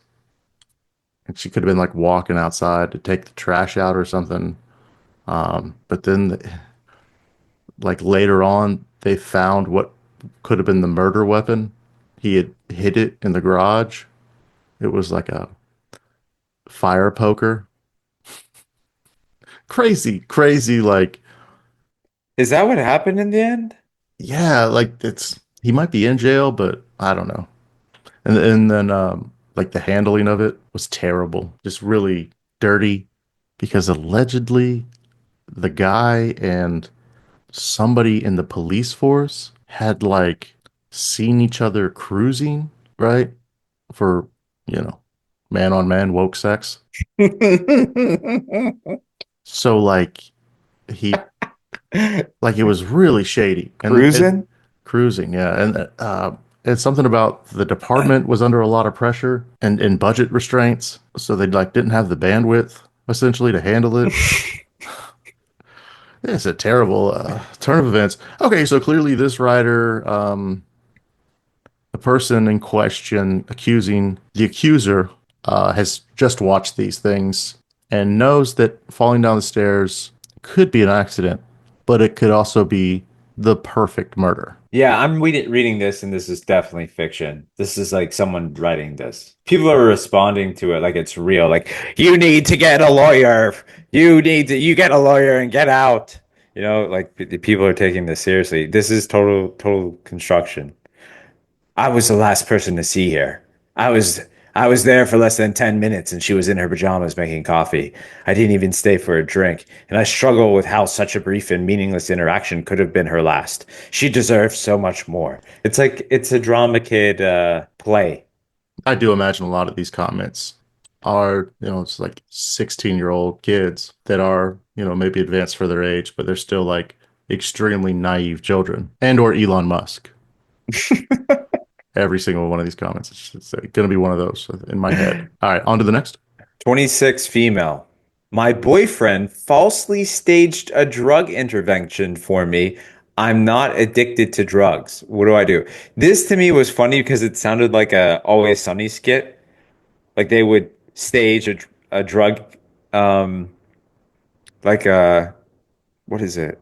and she could have been like walking outside to take the trash out or something. But then, like later on, they found what could have been the murder weapon. He had hid it in the garage. It was like a fire poker. Crazy, crazy. Like,
Is that what happened in the end?
yeah, like it's he might be in jail, but I don't know. And then like the handling of it was terrible, just really dirty, because allegedly the guy and somebody in the police force had like seen each other cruising, right? For, you know, man on man woke sex. So he like it was really shady and
Cruising?
cruising, yeah. And it's something about the department was under a lot of pressure and budget restraints, so they like didn't have the bandwidth essentially to handle it. It's a terrible turn of events. Okay, so clearly this writer, the person in question accusing the accuser, has just watched these things and knows that falling down the stairs could be an accident, but it could also be the perfect murder.
Yeah, I'm reading this, and this is definitely fiction. This is like someone writing this. People are responding to it like it's real. Like, you need to get a lawyer. You get a lawyer and get out. Like the people are taking this seriously. This is total construction. I was the last person to see her. I was I was there for less than 10 minutes and she was in her pajamas making coffee. I didn't even stay for a drink, and I struggle with how such a brief and meaningless interaction could have been her last. She deserves so much more. It's like it's a drama kid play.
I do imagine a lot of these comments are, it's like 16-year-old kids that are, maybe advanced for their age, but they're still like extremely naive children and or Elon Musk. Every single one of these comments. It's going to be one of those in my head. All right, on to the next.
26 female. My boyfriend falsely staged a drug intervention for me. I'm not addicted to drugs. What do I do? This to me was funny because it sounded like a Always Sunny skit. Like they would stage a drug, um, like a, what is it?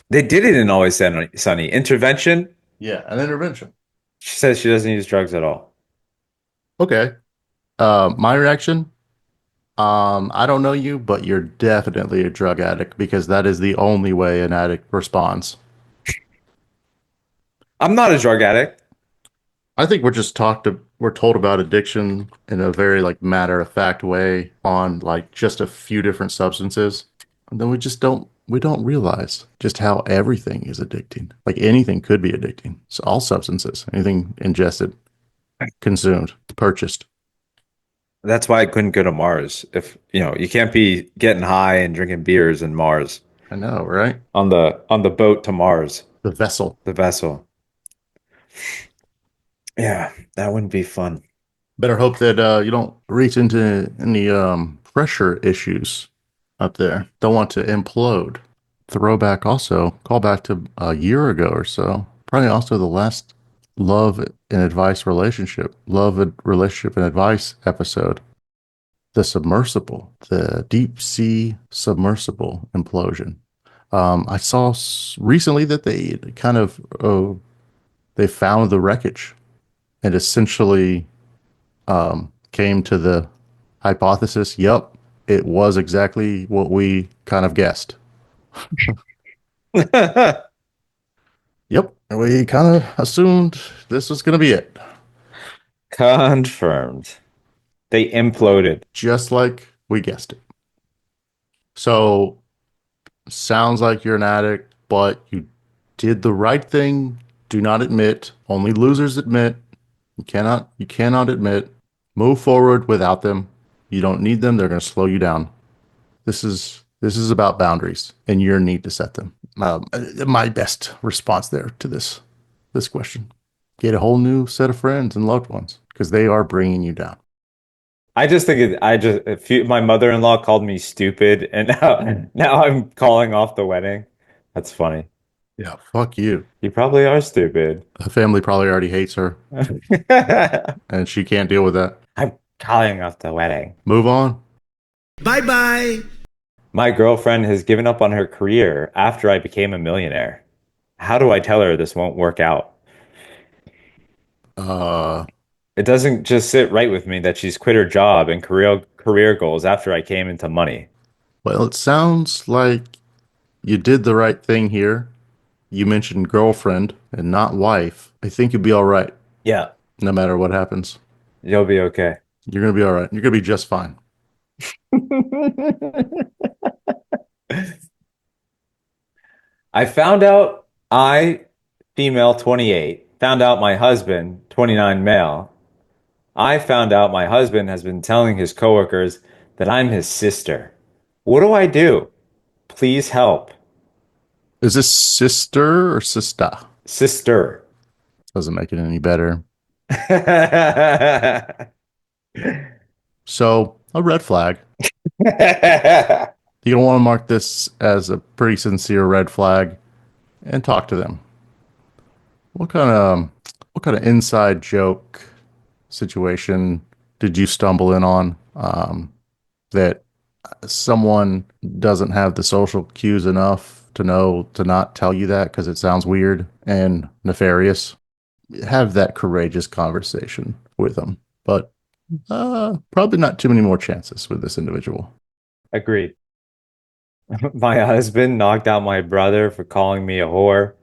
They did it in Always Sunny. Intervention.
Yeah, an intervention.
She says she doesn't use drugs at all.
Okay. My reaction, I don't know you, but you're definitely a drug addict because that is the only way an addict responds.
I'm not a drug addict.
I think we're told about addiction in a very like matter of fact way on like just a few different substances. And then we don't realize just how everything is addicting. Like anything could be addicting. So all substances, anything ingested, consumed, purchased.
That's why I couldn't go to Mars. If you can't be getting high and drinking beers in Mars
I know, right?
on the boat to Mars,
The vessel.
the vessel. Yeah, that wouldn't be fun.
Better hope that you don't reach into any pressure issues up there. Don't want to implode. Throwback also, call back to a year ago or so. Probably also the last love and advice relationship, relationship and advice episode. The submersible, the deep sea submersible implosion. I saw recently that they kind of they found the wreckage and essentially came to the hypothesis, yep, it was exactly what we kind of guessed. Yep, we kind of assumed this was going to be it.
Confirmed. They imploded.
Just like we guessed it. So, sounds like you're an addict, but you did the right thing. Do not admit. Only losers admit. You cannot admit. Move forward without them. You don't need them. They're going to slow you down. This is about boundaries and your need to set them. My best response there to this question: get a whole new set of friends and loved ones because they are bringing you down.
I just think my mother-in-law called me stupid, and now I'm calling off the wedding. That's funny.
Yeah, fuck you.
You probably are stupid.
The family probably already hates her, and she can't deal with that.
I'm calling off the wedding.
Move on.
Bye-bye.
My girlfriend has given up on her career after I became a millionaire. How do I tell her this won't work out? It doesn't just sit right with me that she's quit her job and career goals after I came into money.
Well, it sounds like you did the right thing here. You mentioned girlfriend and not wife. I think you'll be all right.
Yeah.
No matter what happens.
You'll be okay.
You're going to be all right. You're going to be just fine.
I found out female 28, found out my husband, 29 male. I found out my husband has been telling his coworkers that I'm his sister. What do I do? Please help.
Is this sister or sister?
Sister.
Doesn't make it any better. So, a red flag. You don't want to mark this as a pretty sincere red flag and talk to them. What kind of inside joke situation did you stumble in on that someone doesn't have the social cues enough to know to not tell you that because it sounds weird and nefarious? Have that courageous conversation with them, but probably not too many more chances with this individual.
Agreed. My husband knocked out my brother for calling me a whore.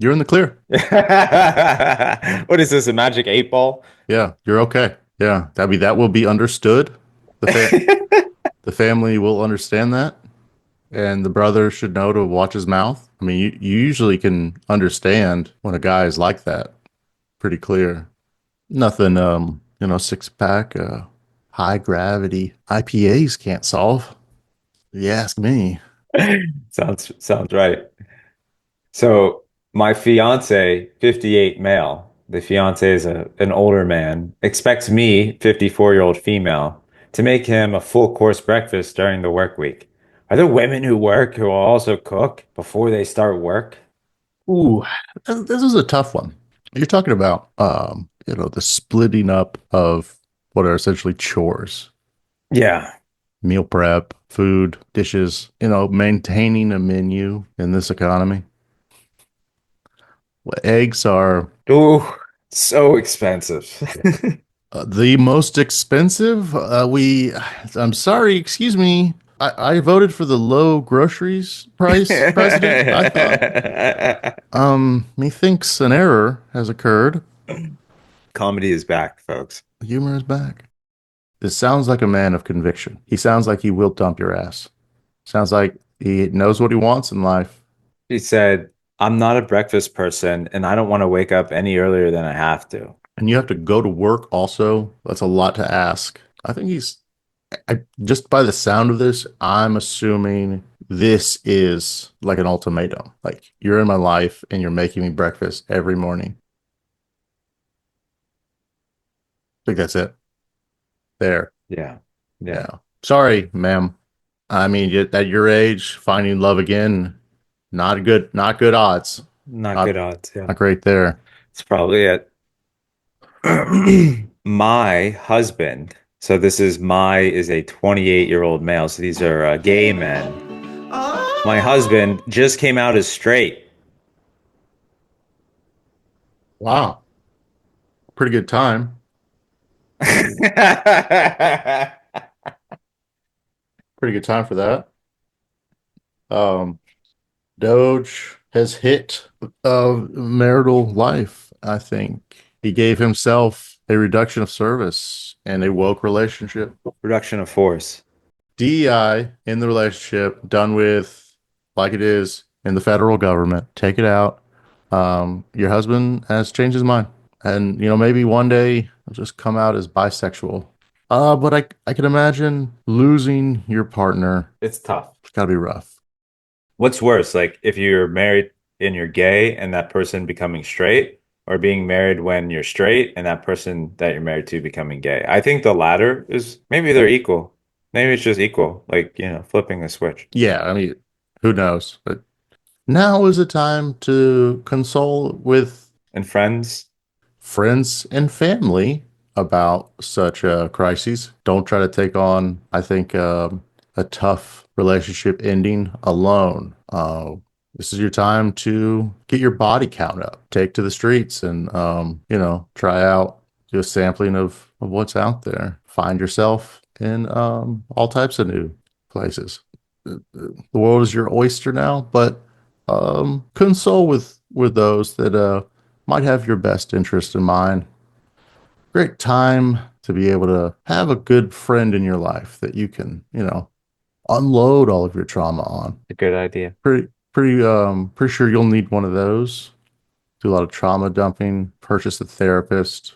You're in the clear.
What is this, a magic 8-ball?
Yeah, you're okay. Yeah, that will be understood. The family will understand that, and the brother should know to watch his mouth. I mean, you usually can understand when a guy is like that. Pretty clear. Nothing, 6-pack, high gravity IPAs can't solve. If you ask me.
Sounds right. So my fiance, 58 male, the fiance is an older man, expects me, 54-year-old female, to make him a full course breakfast during the work week. Are there women who work who will also cook before they start work?
Ooh, this is a tough one. You're talking about, the splitting up of what are essentially chores.
Yeah.
Meal prep, food, dishes, maintaining a menu in this economy. Well, eggs are
so expensive.
the most expensive. I'm sorry, excuse me. I voted for the low groceries price president. I thought. Methinks an error has occurred.
Comedy is back, folks.
Humor is back. This sounds like a man of conviction. He sounds like he will dump your ass. Sounds like he knows what he wants in life.
He said, I'm not a breakfast person, and I don't want to wake up any earlier than I have to.
And you have to go to work also. That's a lot to ask. I think just by the sound of this, I'm assuming this is like an ultimatum. Like, you're in my life and you're making me breakfast every morning. I think that's it. There.
Yeah.
Sorry, ma'am. I mean, at your age, finding love again, not good odds.
Not good odds. Yeah.
Not great there.
It's probably it. My husband, so this is a 28-year-old male. So these are gay men. My husband just came out as straight.
Wow. Pretty good time. Pretty good time for that. Um, Doge has hit marital life, I think. He gave himself a reduction of service and a woke relationship.
Reduction of force.
DEI in the relationship, done with like it is in the federal government. Take it out. Your husband has changed his mind. And, maybe one day he'll just come out as bisexual. But I can imagine losing your partner.
It's tough.
It's gotta be rough.
What's worse, like if you're married and you're gay and that person becoming straight, or being married when you're straight and that person that you're married to becoming gay? I think the latter is maybe they're equal. Maybe it's just equal, like, flipping a switch.
Yeah, I mean, who knows? But now is the time to console with
And friends,
friends and family about such crises. Don't try to take on, I think, a tough relationship ending alone. This is your time to get your body count up, take to the streets and, try out, do a sampling of what's out there. Find yourself in all types of new places. The world is your oyster now, but console with those that might have your best interest in mind. Great time to be able to have a good friend in your life that you can, unload all of your trauma on.
a good idea.
Pretty sure you'll need one of those. Do a lot of trauma dumping, purchase a therapist.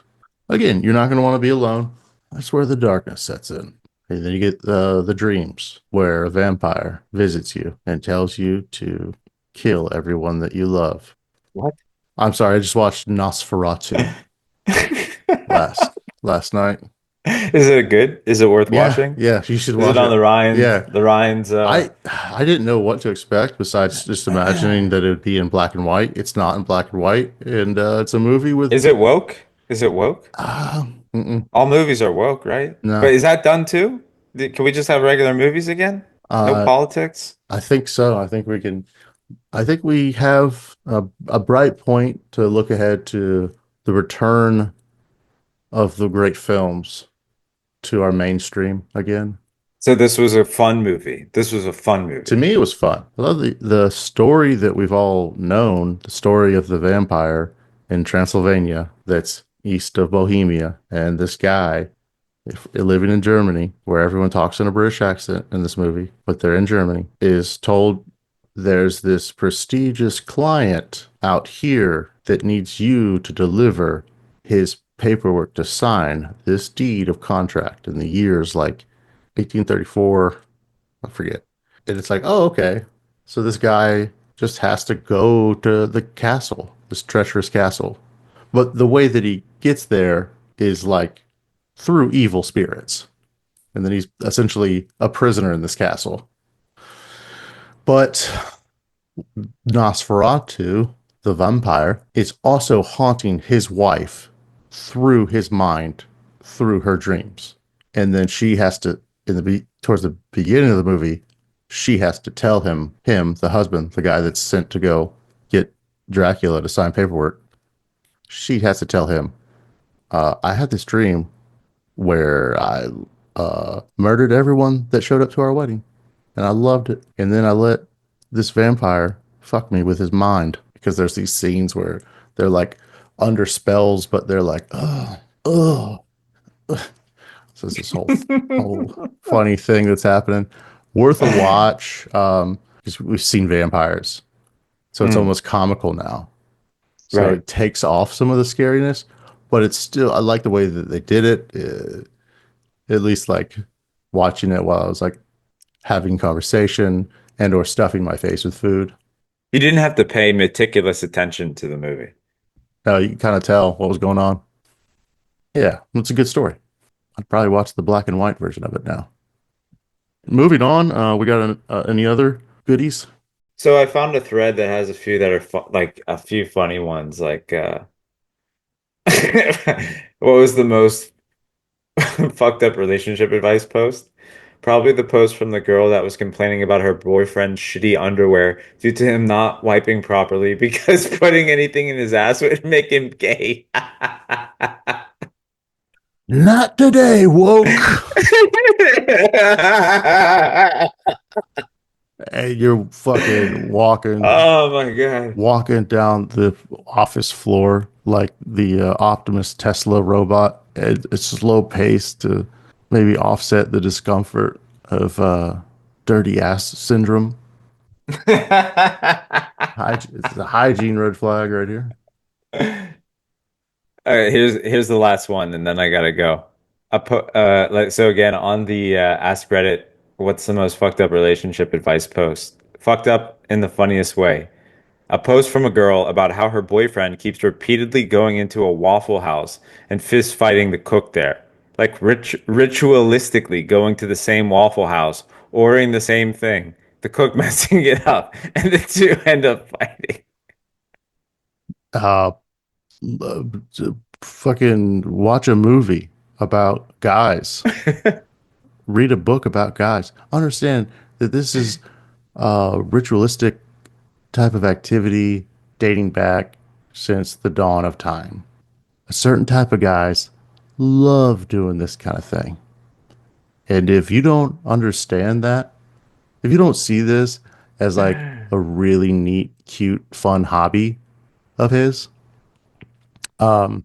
Again, you're not going to want to be alone. That's where the darkness sets in. And then you get the dreams where a vampire visits you and tells you to kill everyone that you love.
What?
I'm sorry, I just watched Nosferatu last night.
Is it good? Is it worth watching?
Yeah, you should
Is
watch
it on the Ryan's?
Yeah.
The Ryan's.
I didn't know what to expect besides just imagining that it would be in black and white. It's not in black and white, and it's a movie with.
Is it woke? Is it woke?
Mm-mm.
All movies are woke, right?
No.
But is that done too? Can we just have regular movies again? No politics?
I think so. I think we can. I think we have a bright point to look ahead to the return of the great films to our mainstream again.
So this was a fun movie. This was a fun movie.
To me, it was fun. I love the story that we've all known, the story of the vampire in Transylvania that's east of Bohemia, and this guy living in Germany, where everyone talks in a British accent in this movie, but they're in Germany, is told there's this prestigious client out here that needs you to deliver his paperwork to sign this deed of contract in the years like 1834, I forget. And it's like, oh, okay. So this guy just has to go to the castle, this treacherous castle. But the way that he gets there is like through evil spirits. And then he's essentially a prisoner in this castle. But Nosferatu, the vampire, is also haunting his wife through his mind, through her dreams. And then she has to, towards the beginning of the movie, she has to tell him, the husband, the guy that's sent to go get Dracula to sign paperwork, she has to tell him, I had this dream where I murdered everyone that showed up to our wedding, and I loved it. And then I let this vampire fuck me with his mind, because there's these scenes where they're like under spells, but they're like, oh. So it's this whole funny thing that's happening. Worth a watch, because we've seen vampires, so it's almost comical now. So
Right.
it takes off some of the scariness, but it's still, I like the way that they did it. At least like watching it while I was like having conversation and or stuffing my face with food.
You didn't have to pay meticulous attention to the movie.
You can kind of tell what was going on. Yeah, it's a good story. I'd probably watch the black and white version of it now. Moving on, we got any other goodies?
So I found a thread that has a few that are like a few funny ones. Like, what was the most fucked up relationship advice post? Probably the post from the girl that was complaining about her boyfriend's shitty underwear due to him not wiping properly because putting anything in his ass would make him gay.
Not today, woke. And you're fucking
Oh my God.
walking down the office floor like the Optimus Tesla robot at a slow pace to maybe offset the discomfort of dirty ass syndrome. It's a hygiene red flag right here.
All right, here's the last one, and then I gotta go. So again on the Ask Reddit, what's the most fucked up relationship advice post? Fucked up in the funniest way. A post from a girl about how her boyfriend keeps repeatedly going into a Waffle House and fist fighting the cook there, like ritualistically going to the same Waffle House, ordering the same thing, the cook messing it up, and the two end up fighting.
Uh, uh, Fucking watch a movie about guys. Read a book about guys. Understand that this is a ritualistic type of activity dating back since the dawn of time. A certain type of guys love doing this kind of thing. And if you don't understand that, if you don't see this as like a really neat, cute, fun hobby of his, I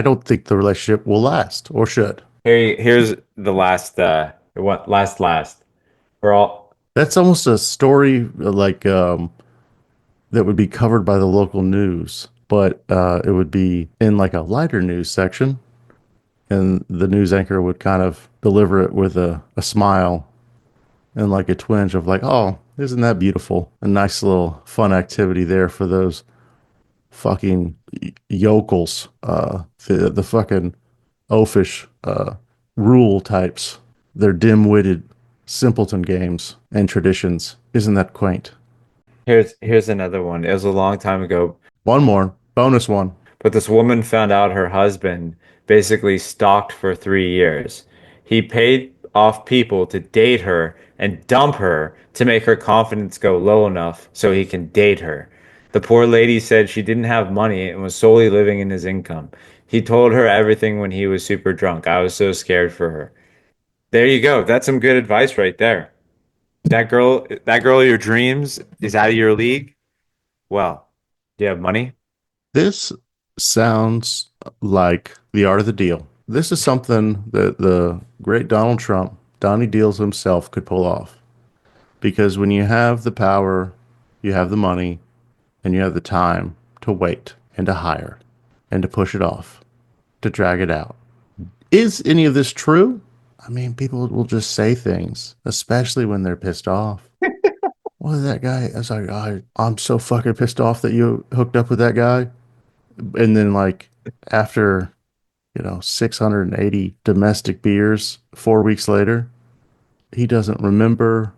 don't think the relationship will last or should.
Here's the last last. We're all
That's almost a story like that would be covered by the local news, but it would be in like a lighter news section, and the news anchor would kind of deliver it with a smile and like a twinge of like, oh, isn't that beautiful? A nice little fun activity there for those fucking yokels, the fucking oafish rule types, their dim-witted simpleton games and traditions. Isn't that quaint?
here's another one. It was a long time ago,
One more bonus one.
but this woman found out her husband basically stalked for 3 years. He paid off people to date her and dump her to make her confidence go low enough so he can date her. The poor lady said she didn't have money and was solely living in his income. He told her everything when he was super drunk. I was so scared for her. There you go. That's some good advice right there. That girl of your dreams is out of your league. Well, do you have money?
This sounds like the art of the deal. This is something that the great Donald Trump, Donny Deals himself, could pull off. Because when you have the power, you have the money, and you have the time to wait and to hire and to push it off, to drag it out. Is any of this true? I mean, people will just say things, especially when they're pissed off. What is that guy? I was like, I'm so fucking pissed off that you hooked up with that guy. And then, like, after, 680 domestic beers, 4 weeks later, he doesn't remember.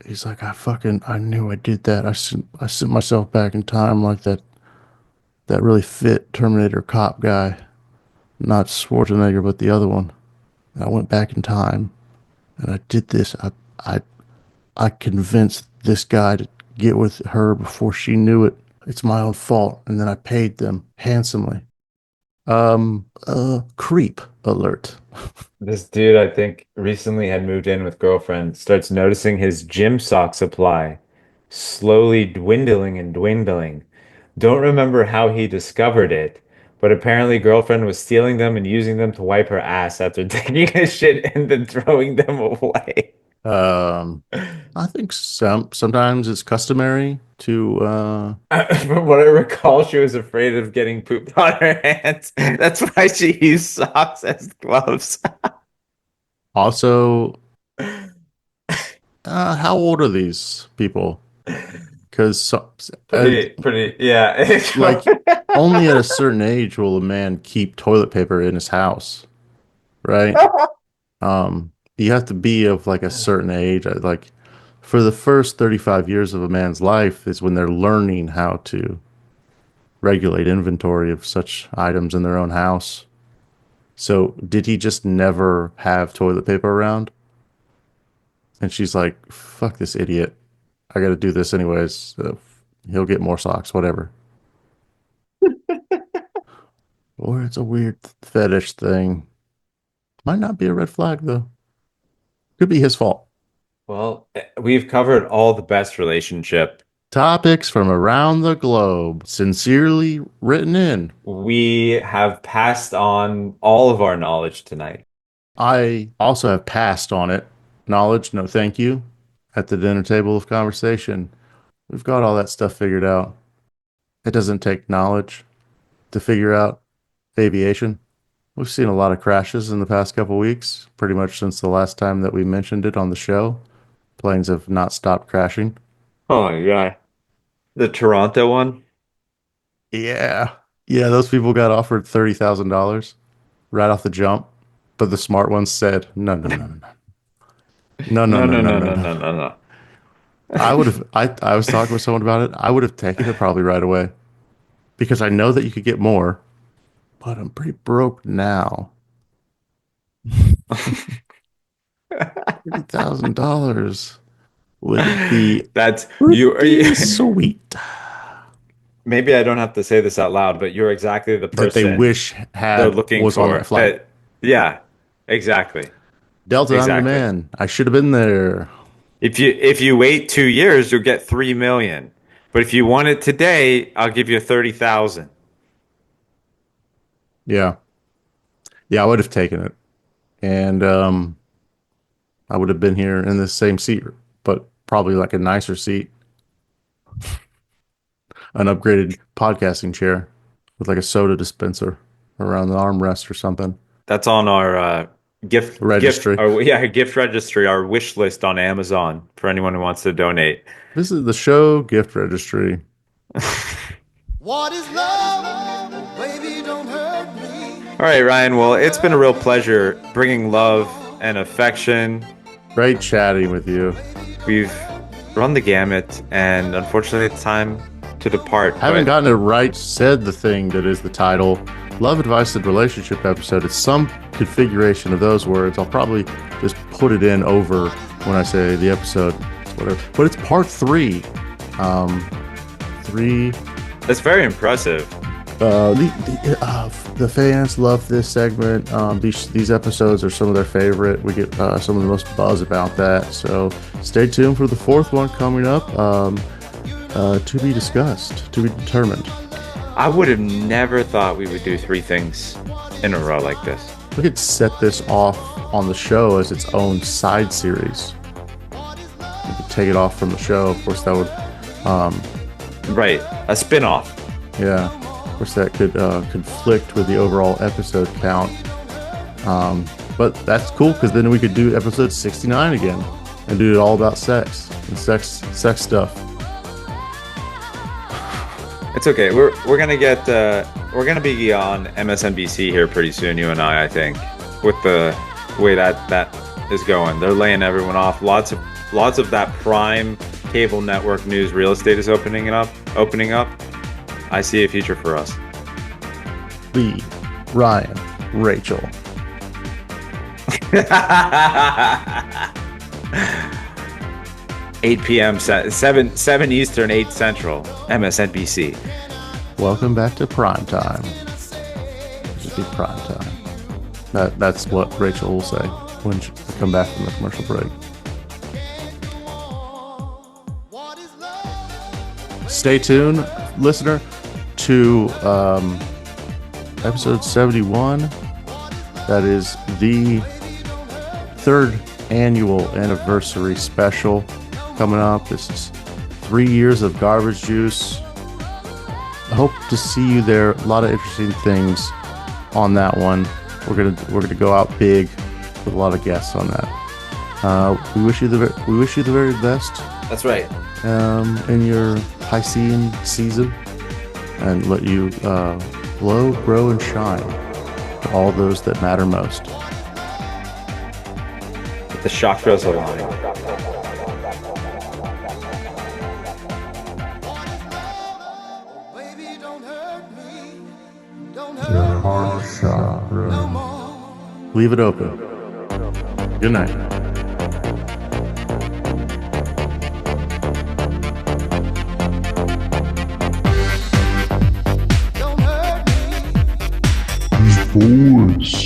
He's like, I knew I did that. I sent myself back in time like that really fit Terminator cop guy, not Schwarzenegger, but the other one. I went back in time and I did this. I I convinced this guy to get with her before she knew it. It's my own fault. And then I paid them handsomely. Creep alert.
This dude, I think, recently had moved in with girlfriend, starts noticing his gym sock supply slowly dwindling and dwindling. Don't remember how he discovered it, but apparently girlfriend was stealing them and using them to wipe her ass after taking a shit and then throwing them away.
I think sometimes it's customary to
From what I recall, she was afraid of getting pooped on her hands. That's why she used socks as gloves.
also how old are these people? Because
Pretty, yeah.
like only at a certain age will a man keep toilet paper in his house, right? You have to be of like a certain age. Like for the first 35 years of a man's life is when they're learning how to regulate inventory of such items in their own house. So did he just never have toilet paper around? And she's like, fuck this idiot. I got to do this anyways. He'll get more socks, whatever. Or it's a weird fetish thing. Might not be a red flag, though. Could be his fault.
Well, we've covered all the best relationship.
Topics from around the globe, sincerely written in.
We have passed on all of our knowledge tonight.
I also have passed on it. Knowledge, no thank you. At the dinner table of conversation, we've got all that stuff figured out. It doesn't take knowledge to figure out aviation. We've seen a lot of crashes in the past couple weeks, pretty much since the last time that we mentioned it on the show. Planes have not stopped crashing.
Oh my God. The Toronto one?
Yeah. Yeah, those people got offered $30,000 right off the jump, but the smart ones said, no, no, no, no, no. No, no, no, no, no, no.
no.
I would have, I was talking with someone about it. I would have taken it probably right away because I know that you could get more, but I'm pretty broke now. $30,000 would be
That's
pretty sweet.
Maybe I don't have to say this out loud, but you're exactly the
That they
person
wish
they're
had
looking
was on
for.
that flight.
Yeah, exactly.
Delta, I'm the
Exactly.
man. I should have been there.
If you wait 2 years, you'll get 3 million. But if you want it today, I'll give you 30,000.
Yeah. Yeah, I would have taken it. And I would have been here in the same seat, but probably like a nicer seat. An upgraded podcasting chair with like a soda dispenser around the armrest or something.
That's on our gift
Registry.
gift registry, our wish list on Amazon for anyone who wants to donate.
This is the show gift registry.
What is love? Baby, don't hurt me.
All right, Ryan. Well, it's been a real pleasure bringing love and affection.
Great chatting with you.
We've run the gamut, and unfortunately, it's time to depart.
Haven't
but-
gotten it right, said the thing that is the title. Love Advice and Relationship episode. It's some configuration of those words. I'll probably just put it in over when I say the episode. Whatever. But it's part 3. 3.
That's very impressive.
The fans love this segment. These episodes are some of their favorite. We get some of the most buzz about that. So stay tuned for the 4th one coming up. To be discussed, to be determined.
I would have never thought we would do 3 things in a row like this.
We could set this off on the show as its own side series. We could take it off from the show. Of course, that would,
Right, a spin-off.
yeah. Of course, that could conflict with the overall episode count. But that's cool because then we could do episode 69 again and do it all about sex and sex stuff.
It's okay. We're gonna get we're gonna be on MSNBC here pretty soon. You and I think, with the way that is going, they're laying everyone off. Lots of that prime cable network news real estate is opening up. I see a future for us.
Lee, Ryan, Rachel.
8 p.m. 7 Eastern, 8 Central. MSNBC.
Welcome back to prime time. It should be prime time. That's what Rachel will say when she come back from the commercial break. Stay tuned, listener, to episode 71. That is the 3rd annual anniversary special coming up. This is 3 years of Garbage Juice. I hope to see you there. A lot of interesting things on that one. We're gonna go out big with a lot of guests on that. We wish you the very best.
That's right.
In your Piscean season, and let you glow, grow, and shine to all those that matter most.
The chakras align.
Your heart chakra. Leave it open. Good night.
Force.